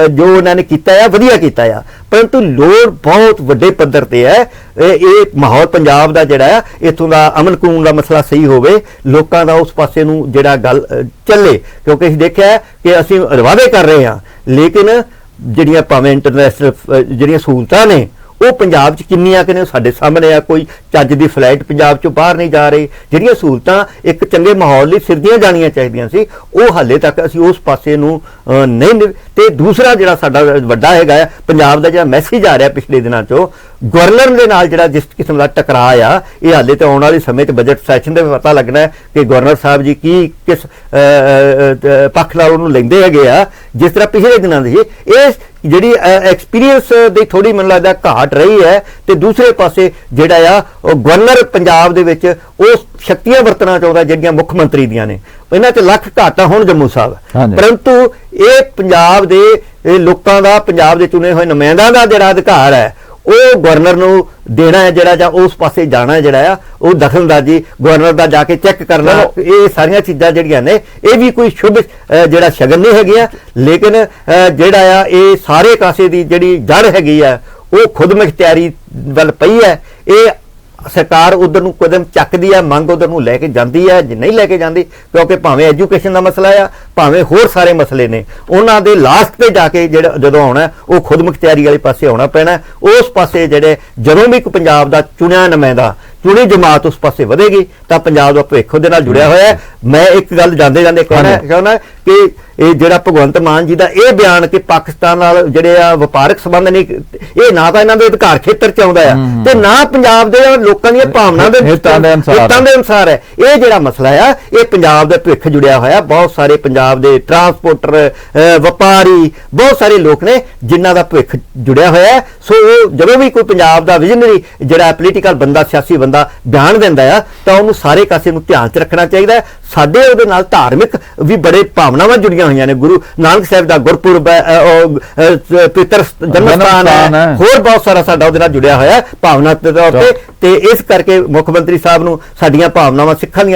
ਜੋ ਉਹਨਾਂ ਨੇ ਕੀਤਾ ਆ ਵਧੀਆ ਕੀਤਾ ਆ, ਪਰੰਤੂ ਲੋੜ ਬਹੁਤ ਵੱਡੇ ਪੱਧਰ ਤੇ ਹੈ। ਇਹ ਮਾਹੌਲ ਪੰਜਾਬ ਦਾ ਜਿਹੜਾ ਆ, ਇੱਥੋਂ ਦਾ ਅਮਨ ਕਾਨੂੰਨ ਦਾ ਮਸਲਾ ਸਹੀ ਹੋਵੇ, ਲੋਕਾਂ ਦਾ ਉਸ ਪਾਸੇ ਨੂੰ ਜਿਹੜਾ ਗੱਲ ਚੱਲੇ, ਕਿਉਂਕਿ ਅਸੀਂ ਦੇਖਿਆ ਕਿ ਅਸੀਂ ਵਾਅਦੇ ਕਰ ਰਹੇ ਹਾਂ, ਲੇਕਿਨ ਜਿਹੜੀਆਂ ਭਾਵੇਂ ਇੰਟਰਨੈਸ਼ਨਲ ਜਿਹੜੀਆਂ ਸਹੂਲਤਾਂ ਨੇ ਉਹ ਪੰਜਾਬ 'ਚ ਕਿੰਨੀਆਂ ਕਿ ਨੇ ਸਾਡੇ ਸਾਹਮਣੇ ਆ। ਕੋਈ ਚੱਜ ਦੀ ਫਲਾਈਟ ਪੰਜਾਬ 'ਚੋਂ ਬਾਹਰ ਨਹੀਂ ਜਾ ਰਹੀ। ਜਿਹੜੀਆਂ ਸਹੂਲਤਾਂ ਇੱਕ ਚੰਗੇ ਮਾਹੌਲ ਲਈ ਸਿਰਜੀਆਂ ਜਾਣੀਆਂ ਚਾਹੀਦੀਆਂ ਸੀ, ਉਹ ਹਾਲੇ ਤੱਕ ਅਸੀਂ ਉਸ ਪਾਸੇ ਨੂੰ ਨਹੀਂ। ਤੇ ਦੂਸਰਾ ਜਿਹੜਾ ਸਾਡਾ ਵੱਡਾ ਹੈਗਾ ਆ, ਪੰਜਾਬ ਦਾ ਜਿਹੜਾ ਮੈਸੇਜ ਆ ਰਿਹਾ ਪਿਛਲੇ ਦਿਨਾਂ 'ਚੋਂ ਗਵਰਨਰ ਦੇ ਨਾਲ ਜਿਹੜਾ ਜਿਸ ਕਿਸਮ ਦਾ ਟਕਰਾਅ ਆ, ਇਹ ਹਾਲੇ ਤਾਂ ਆਉਣ ਵਾਲੇ ਸਮੇਂ 'ਚ ਬਜਟ ਸੈਸ਼ਨ ਦੇ ਪਤਾ ਲੱਗਣਾ ਹੈ ਕਿ ਗਵਰਨਰ ਸਾਹਿਬ ਜੀ ਕਿਸ ਪੱਖ ਨਾਲ ਉਹਨੂੰ ਲੈਂਦੇ ਹੈਗੇ ਆ। ਜਿਸ ਤਰ੍ਹਾਂ ਪਿਛਲੇ ਦਿਨਾਂ ਦੀ ਇਹ ਜਿਹੜੀ ਐਕਸਪੀਰੀਅੰਸ ਦੀ ਥੋੜੀ ਮੈਨੂੰ ਲੱਗਦਾ ਘਾਟ ਰਹੀ ਹੈ, ਤੇ ਦੂਸਰੇ ਪਾਸੇ ਜਿਹੜਾ ਆ ਉਹ ਗਵਰਨਰ ਪੰਜਾਬ ਦੇ ਵਿੱਚ ਉਹ ਸ਼ਕਤੀਆਂ ਵਰਤਣਾ ਚਾਹੁੰਦਾ ਜਿਹੜੀਆਂ ਮੁੱਖ ਮੰਤਰੀ ਦੀਆਂ ਨੇ। ਇਹਨਾਂ 'ਚ ਲੱਖ ਘਾਟਾ ਹੁਣ ਜੰਮੂ ਸਾਹਿਬ, ਪਰੰਤੂ ਇਹ ਪੰਜਾਬ ਦੇ ਲੋਕਾਂ ਦਾ, ਪੰਜਾਬ ਦੇ ਚੁਣੇ ਹੋਏ ਨੁਮਾਇੰਦਿਆਂ ਦਾ ਜਿਹੜਾ ਅਧਿਕਾਰ ਹੈ ਉਹ ਗਵਰਨਰ ਨੂੰ ਦੇਣਾ ਹੈ, ਜਿਹੜਾ ਜਾਂ ਉਸ ਪਾਸੇ ਜਾਣਾ ਹੈ, ਜਿਹੜਾ ਆ ਉਹ ਦਖਲਅੰਦਾਜ਼ੀ ਗਵਰਨਰ ਦਾ ਜਾ ਕੇ ਚੈੱਕ ਕਰਨਾ। ਇਹ ਸਾਰੀਆਂ ਚੀਜ਼ਾਂ ਜਿਹੜੀਆਂ ਨੇ ਇਹ ਵੀ ਕੋਈ ਸ਼ੁਭ ਜਿਹੜਾ ਸ਼ਗਨ ਨਹੀਂ ਹੈਗੀਆਂ, ਲੇਕਿਨ ਜਿਹੜਾ ਆ ਇਹ ਸਾਰੇ ਕਾਸੇ ਦੀ ਜਿਹੜੀ ਜੜ ਹੈਗੀ ਆ ਉਹ ਖੁਦ ਮੁਖਤਿਆਰੀ ਵੱਲ ਪਈ ਹੈ। ਇਹ ਸਰਕਾਰ ਉਧਰ ਨੂੰ ਕਦਮ ਚੱਕਦੀ ਆ, ਮੰਗ ਉਧਰ ਨੂੰ ਲੈ ਕੇ ਜਾਂਦੀ ਹੈ ਜੇ ਨਹੀਂ ਲੈ ਕੇ ਜਾਂਦੀ, ਕਿਉਂਕਿ ਭਾਵੇਂ ਐਜੂਕੇਸ਼ਨ ਦਾ ਮਸਲਾ ਆ, ਭਾਵੇਂ ਹੋਰ ਸਾਰੇ ਮਸਲੇ ਨੇ, ਉਹਨਾਂ ਦੇ ਲਾਸਟ ਤੇ ਜਾ ਕੇ ਜਿਹੜਾ ਜਦੋਂ ਆਉਣਾ ਉਹ ਖੁਦ ਮੁਖਤਿਆਰੀ ਵਾਲੇ ਪਾਸੇ ਆਉਣਾ ਪੈਣਾ। ਉਸ ਪਾਸੇ ਜਿਹੜੇ ਜਦੋਂ ਵੀ ਕੋਈ ਪੰਜਾਬ ਦਾ ਚੁਣਿਆ ਨੁਮਾਇੰਦਾ, ਚੁਣੀ ਜਮਾਤ ਉਸ ਪਾਸੇ ਵਧੇਗੀ ਤਾਂ ਪੰਜਾਬ ਦਾ ਭਵਿੱਖ ਉਹਦੇ ਨਾਲ ਜੁੜਿਆ ਹੋਇਆ ਹੈ। ਮੈਂ ਇੱਕ ਗੱਲ ਜਾਂਦੇ ਜਾਂਦੇ ਕਹਿਣਾ ਕਿ ਇਹ ਜਿਹੜਾ ਭਗਵੰਤ ਮਾਨ ਜੀ ਦਾ ਇਹ ਬਿਆਨ ਕਿ ਪਾਕਿਸਤਾਨ ਨਾਲ ਜਿਹੜੇ ਆ ਵਪਾਰਕ ਸੰਬੰਧ ਨਹੀਂ, ਇਹ ਨਾ ਤਾਂ ਇਹਨਾਂ ਦੇ ਅਧਿਕਾਰ ਖੇਤਰ ਚ ਆਉਂਦਾ ਆ ਤੇ ਨਾ ਪੰਜਾਬ ਦੇ ਲੋਕਾਂ ਦੀਆਂ ਭਾਵਨਾ ਦੇ ਹਿੱਤਾਂ ਦੇ ਅਨੁਸਾਰ ਹੈ। ਇਹ ਜਿਹੜਾ ਮਸਲਾ ਆ ਇਹ ਪੰਜਾਬ ਦੇ ਭਵਿੱਖ ਜੁੜਿਆ ਹੋਇਆ। ਬਹੁਤ ਸਾਰੇ ਪੰਜਾਬ ਦੇ ਟਰਾਂਸਪੋਰਟਰ, ਵਪਾਰੀ, ਬਹੁਤ ਸਾਰੇ ਲੋਕ ਨੇ ਜਿਨ੍ਹਾਂ ਦਾ ਭਵਿੱਖ ਜੁੜਿਆ ਹੋਇਆ ਹੈ। ਸੋ ਜਦੋਂ ਵੀ ਕੋਈ ਪੰਜਾਬ ਦਾ ਵਿਜ਼ਨਰੀ ਜਿਹੜਾ ਪੋਲੀਟੀਕਲ ਬੰਦਾ, ਸਿਆਸੀ ਬੰਦਾ ਬਿਆਨ ਦਿੰਦਾ ਆ ਤਾਂ ਉਹਨੂੰ ਸਾਰੇ ਕਾਸੇ ਨੂੰ ਧਿਆਨ 'ਚ ਰੱਖਣਾ ਚਾਹੀਦਾ ਹੈ। ਸਾਡੇ ਉਹਦੇ ਨਾਲ ਧਾਰਮਿਕ ਵੀ ਬੜੇ ਭਾਵਨਾਵਾਂ ਜੁੜੀਆਂ ਹੋਈਆਂ ਨੇ। ਗੁਰੂ ਨਾਨਕ ਸਾਹਿਬ ਦਾ ਗੁਰਪੁਰਬ ਪਿਤਰ ਜਨਮ ਸਥਾਨ ਹੈ, ਹੋਰ ਬਹੁਤ ਸਾਰਾ ਸਾਡਾ ਉਹਦੇ ਨਾਲ ਜੁੜਿਆ ਹੋਇਆ ਭਾਵਨਾ ਦੇ ਤੌਰ ਤੇ। ਇਸ ਕਰਕੇ ਮੁੱਖ ਮੰਤਰੀ ਸਾਹਿਬ ਨੂੰ ਸਾਡੀਆਂ ਭਾਵਨਾਵਾਂ ਸਿੱਖਾਂ ਦੀਆਂ